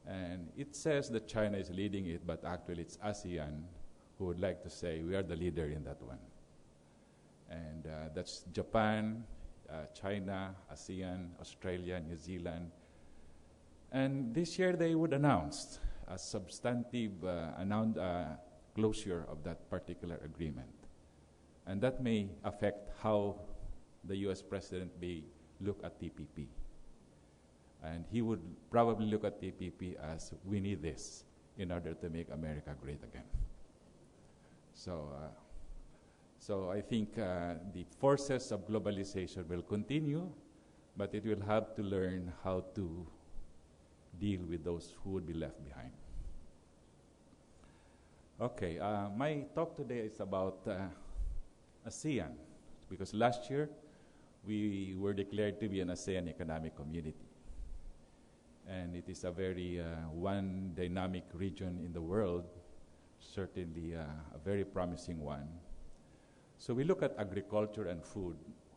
And it says that China is leading it, but actually it's ASEAN who would like to say we are the leader in that one. And that's Japan, China, ASEAN, Australia, New Zealand. And this year they would announce a substantive closure of that particular agreement. And that may affect how the US president may look at TPP. And he would probably look at TPP as, we need this in order to make America great again. So I think the forces of globalization will continue, but it will have to learn how to deal with those who would be left behind. Okay, my talk today is about ASEAN, because last year we were declared to be an ASEAN economic community. And it is a very one dynamic region in the world, certainly a very promising one. So we look at agriculture and food,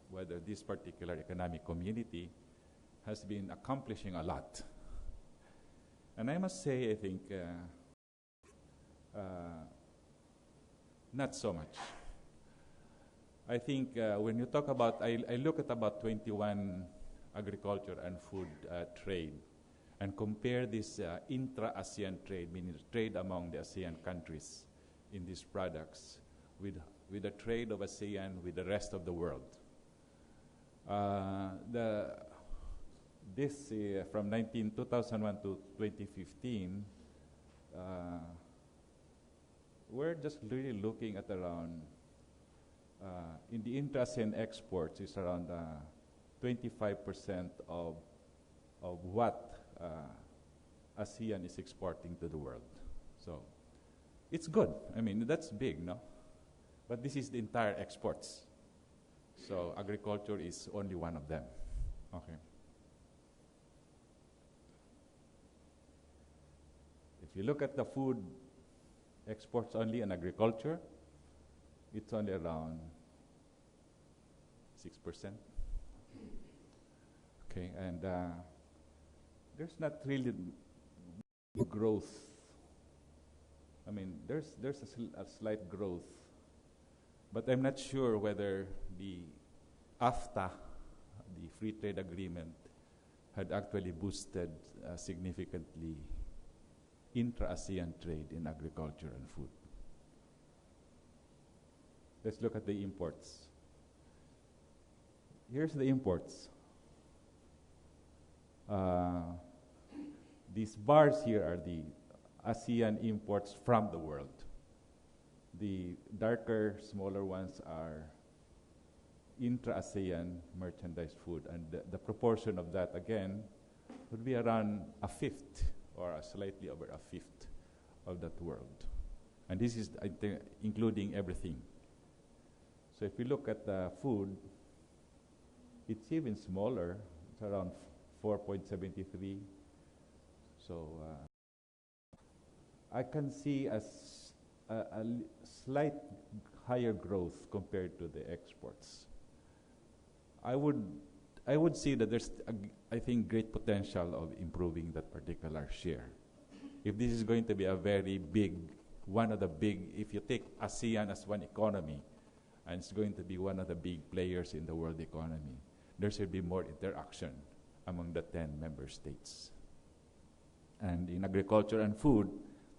whether this particular economic community has been accomplishing a lot. And I must say, I think, not so much. I think when you talk about, I look at about 21 agriculture and food trade, and compare this intra-ASEAN trade, meaning trade among the ASEAN countries in these products, with the trade of ASEAN with the rest of the world. This from 2001 to 2015, we're just really looking at around, in the intra-ASEAN exports, is around 25% of what ASEAN is exporting to the world. So it's good. I mean, that's big, no? But this is the entire exports. So agriculture is only one of them. Okay. If you look at the food exports only and agriculture, it's only around 6%. Okay, and there's not really growth. I mean, there's a slight growth, but I'm not sure whether the AFTA, the free trade agreement, had actually boosted significantly intra-ASEAN trade in agriculture and food. Let's look at the imports. Here's the imports. These bars here are the ASEAN imports from the world. The darker, smaller ones are intra-ASEAN merchandise food, and the proportion of that, again, would be around a fifth, or slightly over a fifth of that world. And this is including everything. So if we look at the food, it's even smaller. It's around 4.73. So I can see a slight higher growth compared to the exports. I would see that there's, I think, great potential of improving that particular share. If this is going to be a very big, one of the big, if you take ASEAN as one economy, and it's going to be one of the big players in the world economy, there should be more interaction among the 10 member states. And in agriculture and food,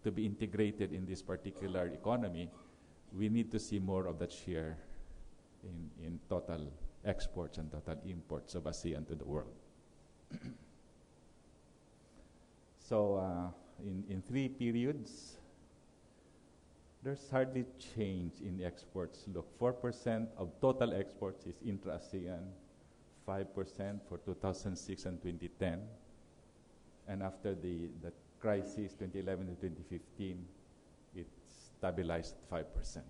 to be integrated in this particular economy, we need to see more of that share in total exports and total imports of ASEAN to the world. So in 3 periods, there's hardly change in the exports. Look, 4% of total exports is intra-ASEAN, 5% for 2006 and 2010. And after the crisis, 2011 to 2015, it stabilized at 5%.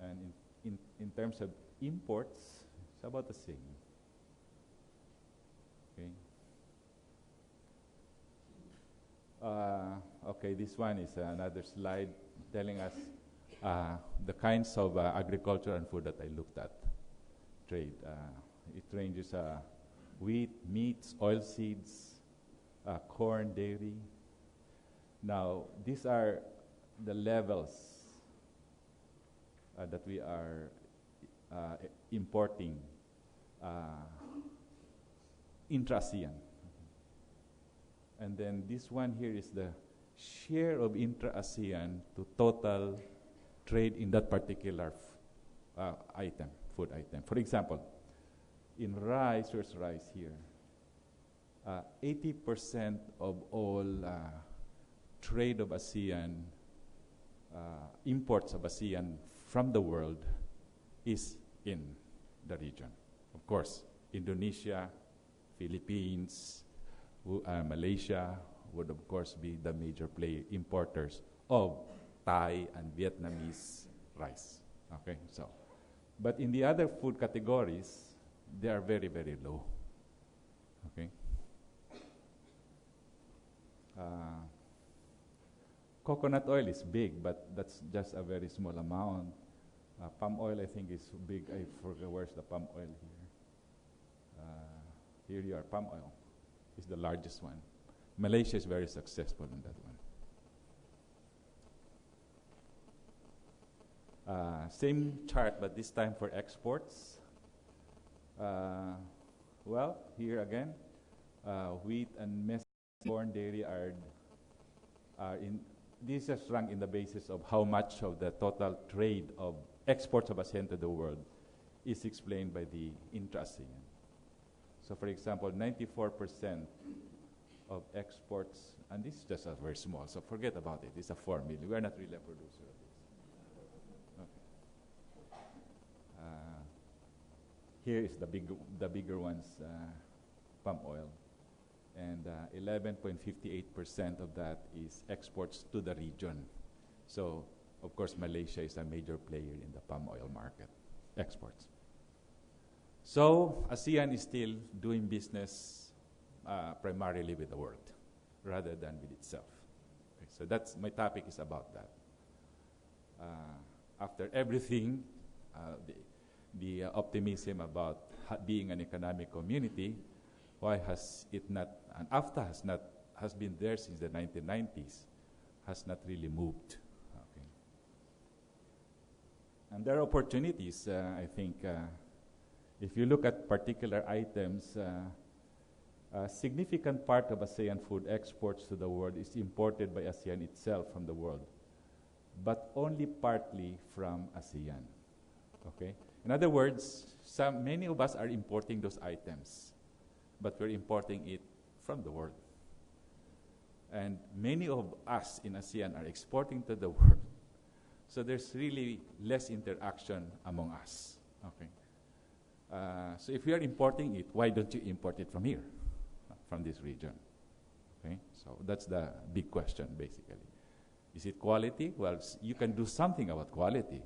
And in terms of imports, it's about the same. Okay. Okay, this one is another slide telling us the kinds of agriculture and food that I looked at. Trade. It ranges wheat, meats, oilseeds, corn, dairy. Now, these are the levels that we are importing intra-ASEAN. And then this one here is the share of intra-ASEAN to total trade in that particular item, food item. For example, in rice, there's rice here. 80% of all trade of ASEAN, imports of ASEAN from the world is in the region. Of course, Indonesia, Philippines, Malaysia would of course be the major importers of Thai and Vietnamese rice. Okay, so, but in the other food categories, they are very, very low. Okay. Coconut oil is big, but that's just a very small amount. Palm oil, I think, is big. I forget where's the palm oil here. Here you are, palm oil is the largest one. Malaysia is very successful in that one. Same chart, but this time for exports. Well, here again, wheat and maize, corn, dairy are in. This is ranked in the basis of how much of the total trade of exports of ASEAN to the world is explained by the Intra-ASEAN. So, for example, 94% of exports, and this is just a very small, so forget about it. It's a 4 million. We are not really a producer of this. Okay. Here is the bigger ones, palm oil. And 11.58% of that is exports to the region. So, of course, Malaysia is a major player in the palm oil market, exports. So, ASEAN is still doing business primarily with the world, rather than with itself. Okay, so that's, my topic is about that. After everything, the optimism about being an economic community, why has it not, and AFTA has been there since the 1990s, has not really moved. Okay. And there are opportunities, I think, if you look at particular items, a significant part of ASEAN food exports to the world is imported by ASEAN itself from the world, but only partly from ASEAN. Okay? In other words, many of us are importing those items, but we're importing it from the world. And many of us in ASEAN are exporting to the world. So there's really less interaction among us. Okay. So if we are importing it, why don't you import it from here, from this region? Okay. So that's the big question, basically. Is it quality? Well, you can do something about quality.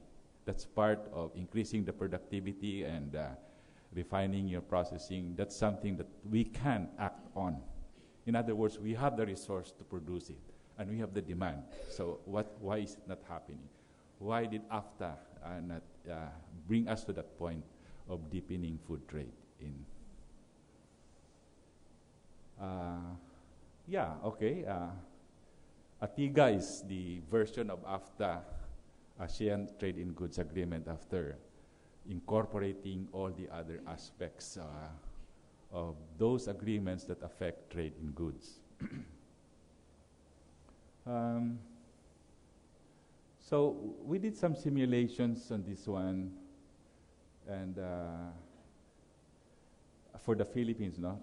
That's part of increasing the productivity and refining your processing. That's something that we can act on. In other words, we have the resource to produce it, and we have the demand. So why is it not happening? Why did AFTA not bring us to that point of deepening food trade in? ATIGA is the version of AFTA, ASEAN Trade in Goods Agreement, after incorporating all the other aspects of those agreements that affect trade in goods. So we did some simulations on this one, and for the Philippines, no?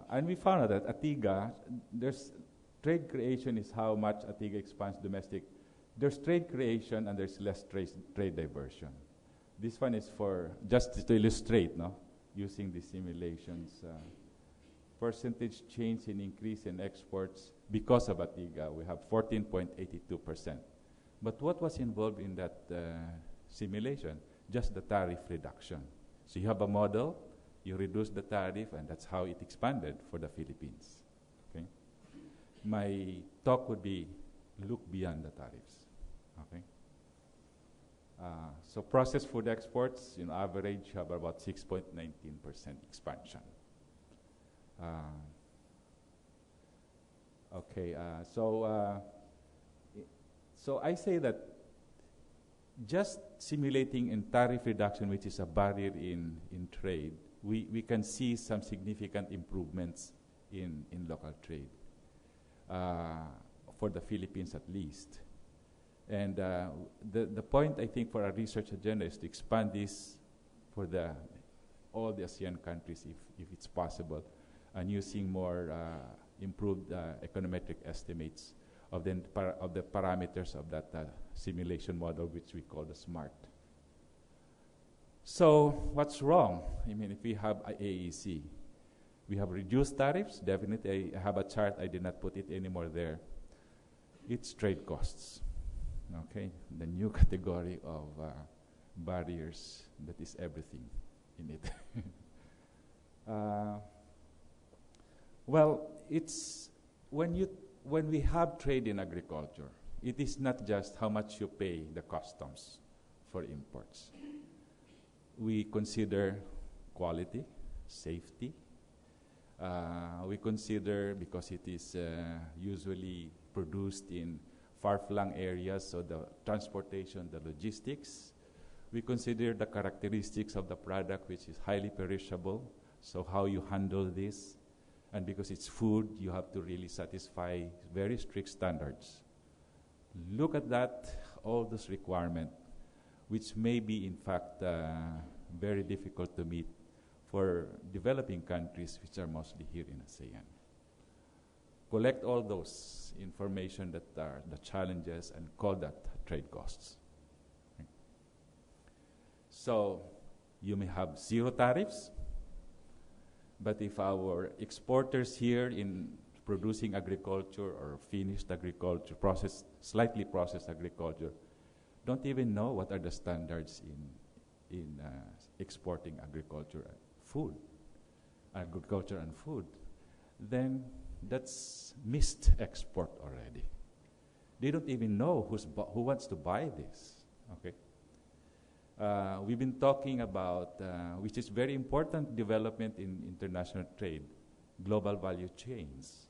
And we found out that ATIGA, there's trade creation is how much ATIGA expands domestic. There's trade creation and there's less trade diversion. This one is for just to illustrate, no, using the simulations. Percentage change in increase in exports because of ATIGA, we have 14.82%. But what was involved in that simulation? Just the tariff reduction. So you have a model, you reduce the tariff, and that's how it expanded for the Philippines. Okay. My talk would be look beyond the tariffs. Okay. So processed food exports, average have about 6.19% expansion. So I say that just simulating in tariff reduction, which is a barrier in trade, we can see some significant improvements in local trade, for the Philippines at least. And the point, I think, for our research agenda is to expand this for all the ASEAN countries if it's possible, and using more improved econometric estimates of the parameters of that simulation model, which we call the SMART. So what's wrong? I mean, if we have a AEC, we have reduced tariffs. Definitely, I have a chart. I did not put it anymore there. It's trade costs. Okay, the new category of barriers that is everything in it. Well, it's when we have trade in agriculture, it is not just how much you pay the customs for imports. We consider quality, safety. We consider, because it is usually produced in far-flung areas, so the transportation, the logistics. We consider the characteristics of the product, which is highly perishable, so how you handle this. And because it's food, you have to really satisfy very strict standards. Look at that, all those requirements, which may be, in fact, very difficult to meet for developing countries, which are mostly here in ASEAN. Collect all those information that are the challenges and call that trade costs. Okay. So you may have zero tariffs, but if our exporters here in producing agriculture or finished agriculture, slightly processed agriculture, don't even know what are the standards in exporting agriculture and food, then that's missed export already. They don't even know who wants to buy this. Okay. We've been talking about, which is very important development in international trade, global value chains.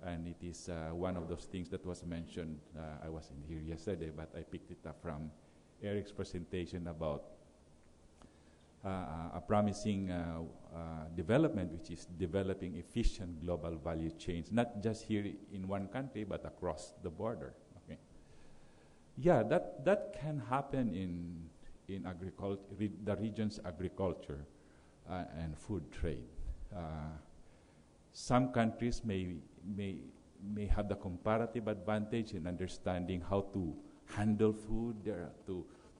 And it is one of those things that was mentioned. I wasn't here yesterday, but I picked it up from Eric's presentation about a promising development, which is developing efficient global value chains, not just here in one country, but across the border. Okay. Yeah, that can happen in agriculture, the region's agriculture and food trade. Some countries may have the comparative advantage in understanding how to handle food,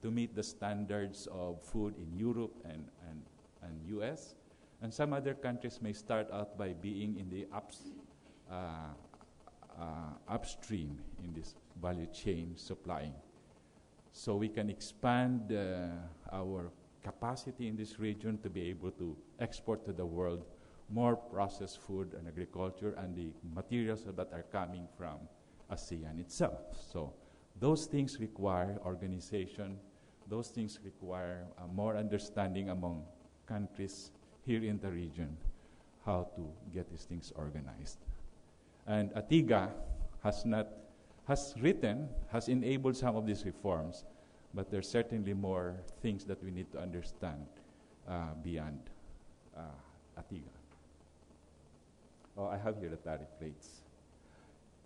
to meet the standards of food in Europe and US. And some other countries may start out by being in the upstream in this value chain supplying. So we can expand our capacity in this region to be able to export to the world more processed food and agriculture and the materials that are coming from ASEAN itself. So those things require organization. Those things require more understanding among countries here in the region how to get these things organized. And ATIGA has enabled some of these reforms, but there's certainly more things that we need to understand beyond ATIGA. Oh, I have here the tariff rates.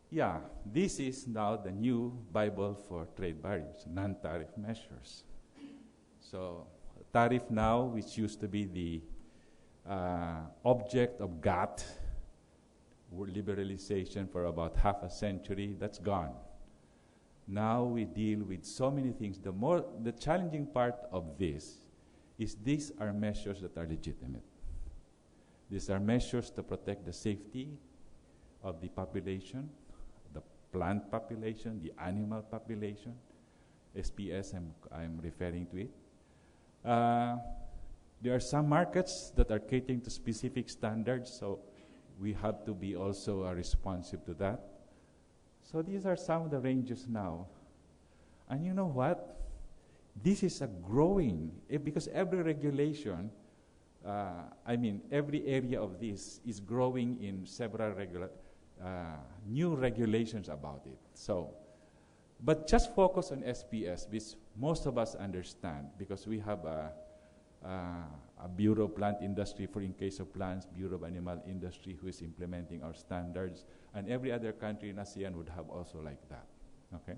Yeah, this is now the new Bible for trade barriers, non-tariff measures. So tariff now, which used to be the object of GATT, liberalization for about half a century, that's gone. Now we deal with so many things. The challenging part of this is these are measures that are legitimate. These are measures to protect the safety of the population, the plant population, the animal population. SPS, I'm referring to it. There are some markets that are catering to specific standards, so we have to be also responsive to that. So these are some of the ranges now. And you know what? This is a growing, because every regulation, every area of this is growing in several new regulations about it. So, but just focus on SPS, which most of us understand, because we have a Bureau of Plant Industry for in case of plants, Bureau of Animal Industry who is implementing our standards, and every other country in ASEAN would have also like that. Okay?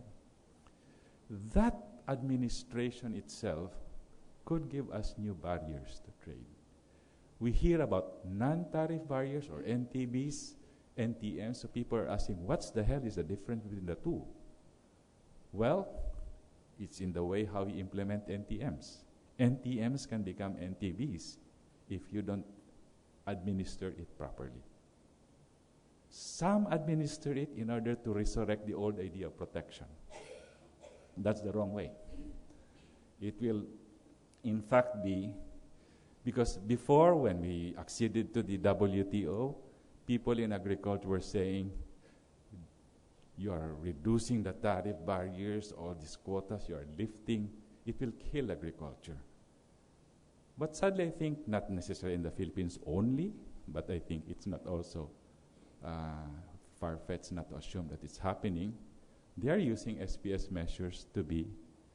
That administration itself could give us new barriers to trade. We hear about non-tariff barriers or NTBs NTM. So people are asking, what's the hell is the difference between the two? Well, it's in the way how you implement NTMs. NTMs can become NTBs if you don't administer it properly. Some administer it in order to resurrect the old idea of protection. That's the wrong way. It will, in fact, be, because before when we acceded to the WTO, people in agriculture were saying, you are reducing the tariff barriers, all these quotas you are lifting, it will kill agriculture. But sadly, I think not necessarily in the Philippines only, but I think it's not also far-fetched not to assume that it's happening. They are using SPS measures to be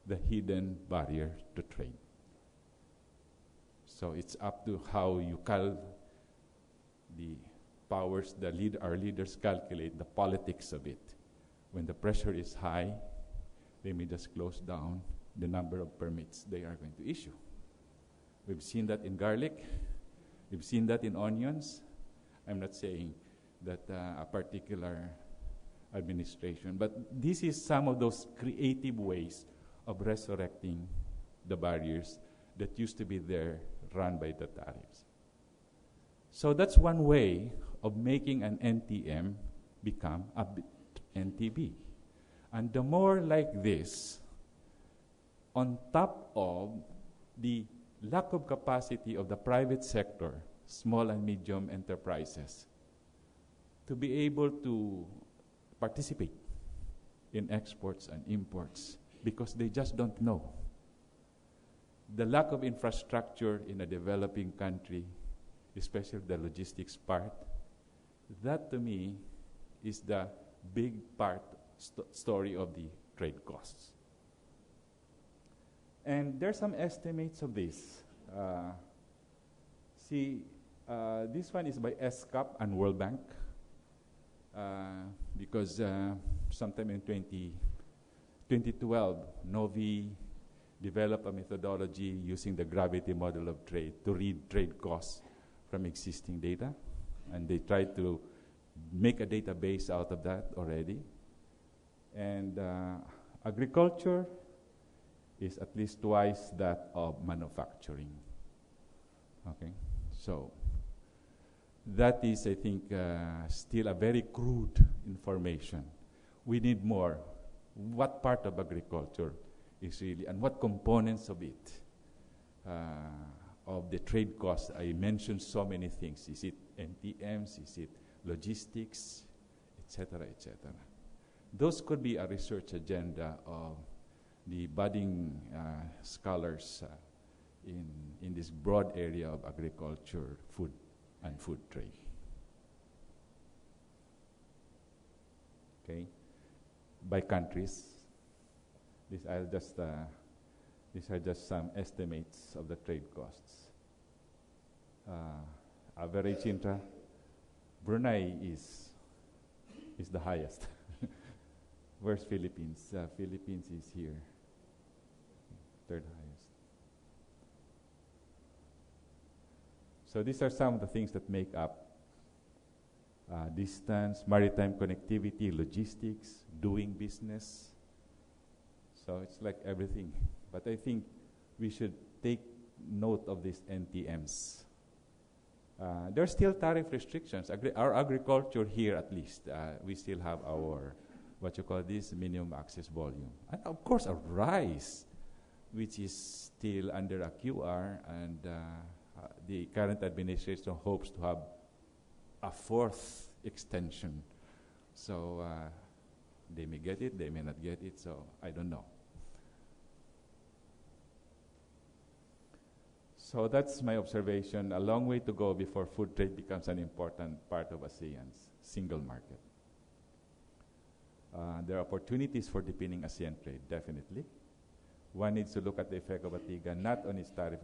the hidden barrier to trade. So it's up to how you the powers, our leaders calculate the politics of it. When the pressure is high, they may just close down the number of permits they are going to issue. We've seen that in garlic. We've seen that in onions. I'm not saying that a particular administration, but this is some of those creative ways of resurrecting the barriers that used to be there, run by the tariffs. So that's one way of making an NTM become a NTB. And the more like this, on top of the lack of capacity of the private sector, small and medium enterprises, to be able to participate in exports and imports because they just don't know. The lack of infrastructure in a developing country, especially the logistics part, that to me is the big part story of the trade costs. And there's some estimates of this. This one is by SCAP and World Bank, because sometime in 2012, Novi developed a methodology using the gravity model of trade to read trade costs from existing data. And they tried to make a database out of that already. And agriculture is at least twice that of manufacturing. Okay, so that is, I think, still a very crude information. We need more. What part of agriculture is really, and what components of it, of the trade costs? I mentioned so many things. Is it NTMs? Is it logistics, etc., etc.? Those could be a research agenda of the budding scholars in this broad area of agriculture, food, and food trade. Okay, by countries, these are just some estimates of the trade costs. Average intra, Brunei is the highest. Where's Philippines? Philippines is here, third highest. So these are some of the things that make up distance, maritime connectivity, logistics, doing business. So it's like everything. But I think we should take note of these NTMs. There are still tariff restrictions. Our agriculture here, at least, we still have our, what you call this, minimum access volume. And of course, our rice, which is still under a QR, and the current administration hopes to have a fourth extension. So they may get it, they may not get it, so I don't know. So that's my observation. A long way to go before food trade becomes an important part of ASEAN's single market. There are opportunities for deepening ASEAN trade, definitely. One needs to look at the effect of ATIGA, not on its tariff,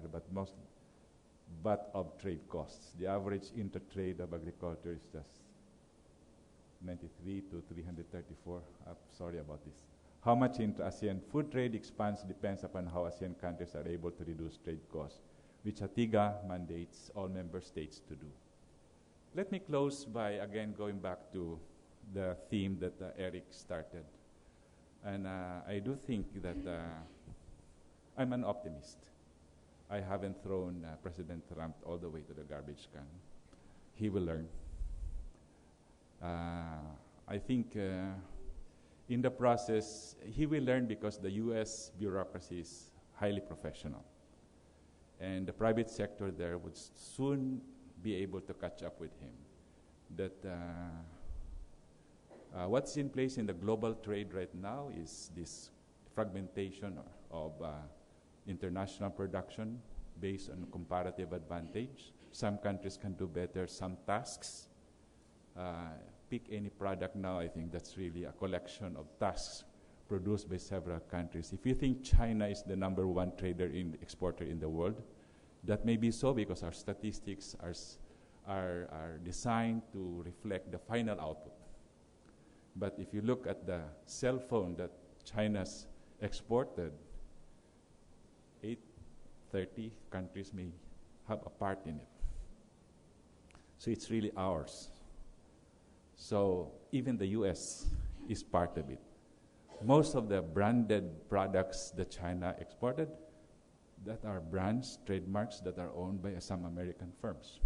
but of trade costs. The average inter-trade of agriculture is just 93 to 334. Sorry about this. How much intra-ASEAN food trade expands depends upon how ASEAN countries are able to reduce trade costs, which ATIGA mandates all member states to do. let me close by again going back to the theme that Eric started. And I do think that I'm an optimist. I haven't thrown President Trump all the way to the garbage can. He will learn. I think in the process, he will learn because the U.S. bureaucracy is highly professional. And the private sector there would soon be able to catch up with him. That what's in place in the global trade right now is this fragmentation of international production based on comparative advantage. Some countries can do better, some tasks. Pick any product now, I think that's really a collection of tasks produced by several countries. If you think China is the #1 exporter in the world, that may be so because our statistics are designed to reflect the final output. But if you look at the cell phone that China's exported, 30 countries may have a part in it. So it's really ours. So even the US is part of it. Most of the branded products that China exported, that are brands, trademarks that are owned by some American firms.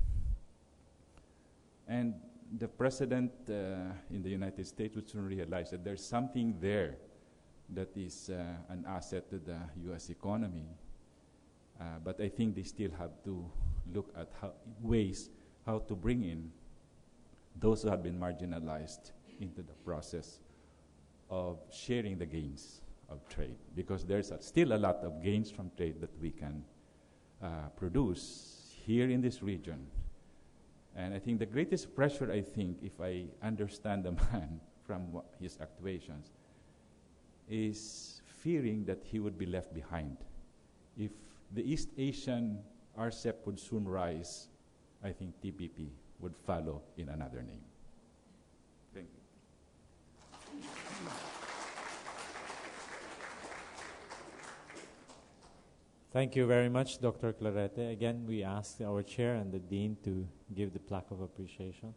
And the president in the United States would soon realize that there's something there that is an asset to the US economy. But I think they still have to look at ways how to bring in those who have been marginalized into the process of sharing the gains of trade, because there's still a lot of gains from trade that we can produce here in this region. And I think the greatest pressure, I think, if I understand the man from his actuations, is fearing that he would be left behind. If the East Asian RCEP would soon rise, I think TPP would follow in another name. Thank you. Thank you very much, Dr. Clarete. Again, we ask our chair and the dean to give the plaque of appreciation.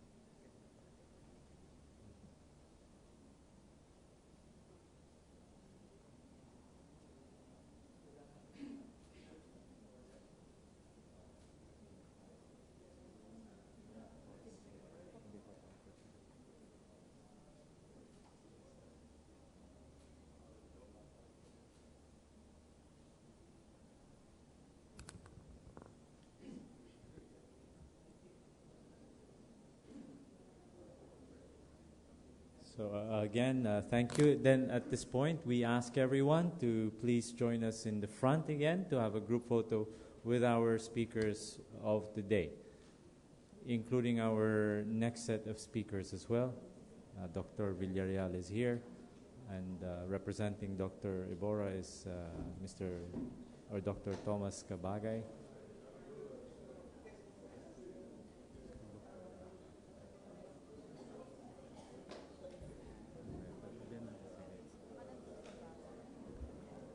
So again, thank you. Then at this point, we ask everyone to please join us in the front again to have a group photo with our speakers of the day, including our next set of speakers as well. Dr. Villarreal is here, and representing Dr. Iborra is Dr. Thomas Cabagay.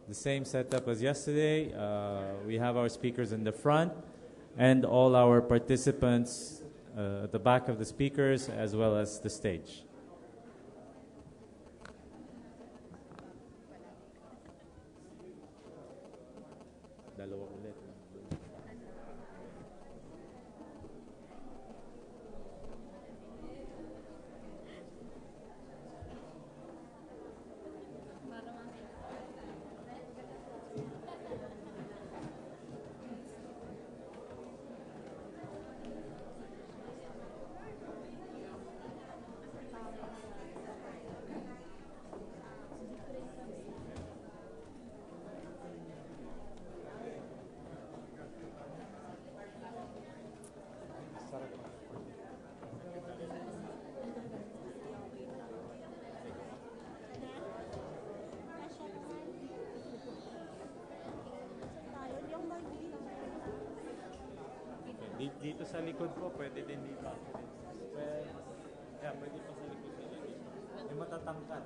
The same setup as yesterday. We have our speakers in the front and all our participants at the back of the speakers as well as the stage. Dito sa likod po, pwede din dito. Pwede pa sa likod nila dito. Yung matatangkad.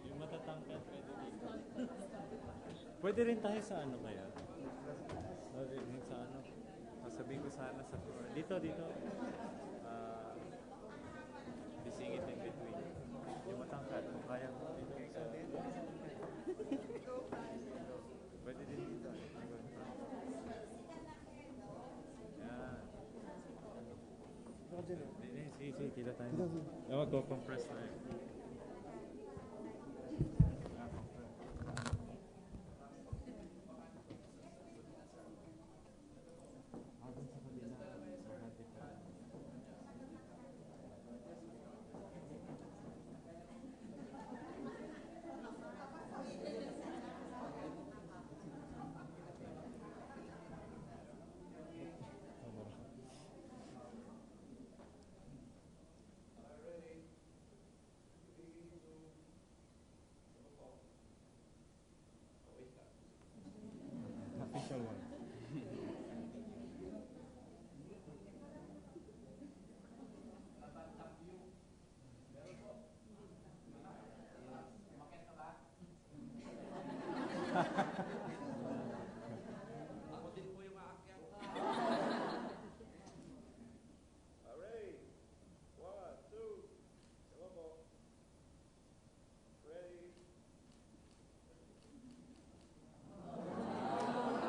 Yung matatangkad, pwede dito. Pwede rin tayo sa ano kaya? Pwede rin sa ano? Masabi ko sana sa tour. Dito. Yung matangkad, kung kaya mo ibigay sa atin. Pwede din dito. Yan. Sige, kita tayo. Mag-compress tayo. Official one.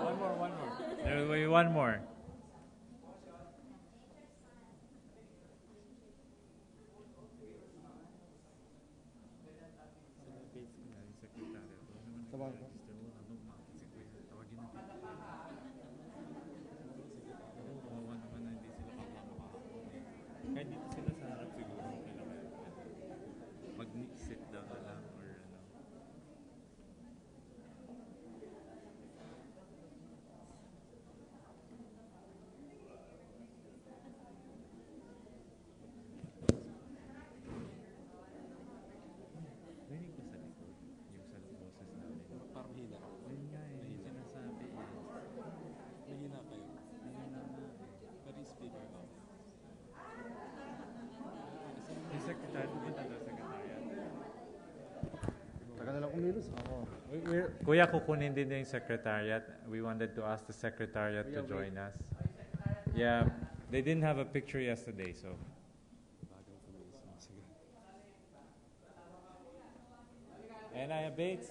One more. There will be one more. Kahit dito sila sa harap siguro, mag-sit down na lang or ano. Rinig ko sa likod, yung sa boses namin. Parang mahina. Yun nga eh, yung sinasabi eh. Mahina kayo. Mahina nga eh. Pero yung speaker ko. Yung secretary, dito daw secretariat. Tagal na lang kumilos. Kuya, kukunin din yung secretariat. We wanted to ask the secretariat to join us. Yeah, they didn't have a picture yesterday, so. Bagang kumilos. Sige. And I abate.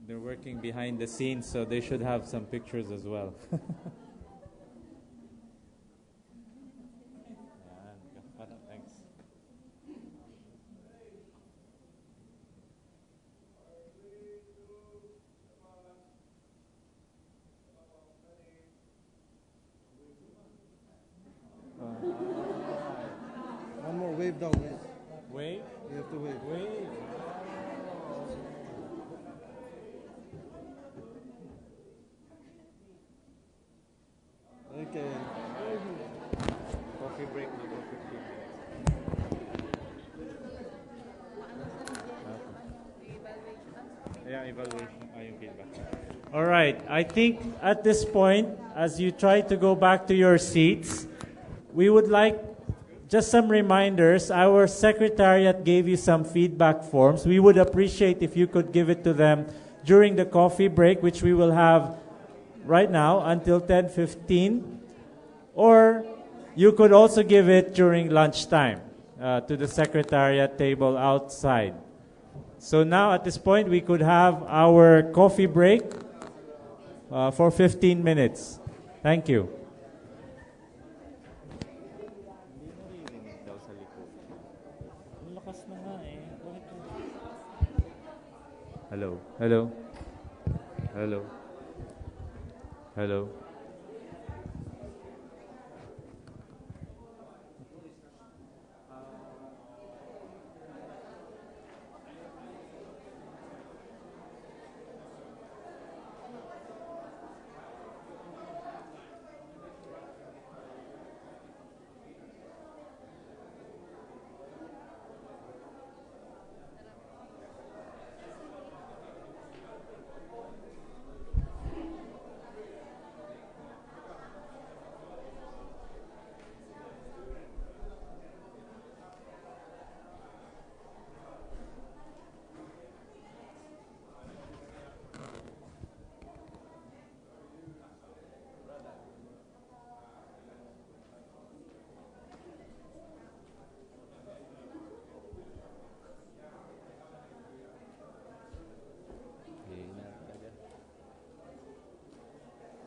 They're working behind the scenes, so they should have some pictures as well. Thanks. One more wave down. Wait. You have to wave. Wait. Okay. Coffee break na for 15 minutes. Yeah, evaluation. Yung feedback. All right. I think at this point, as you try to go back to your seats, we would like just some reminders. Our secretariat gave you some feedback forms. We would appreciate if you could give it to them during the coffee break, which we will have right now until 10:15, or you could also give it during lunchtime to the secretariat table outside. So now at this point we could have our coffee break for 15 minutes. Thank you. Hello. Hello. Hello. Hello.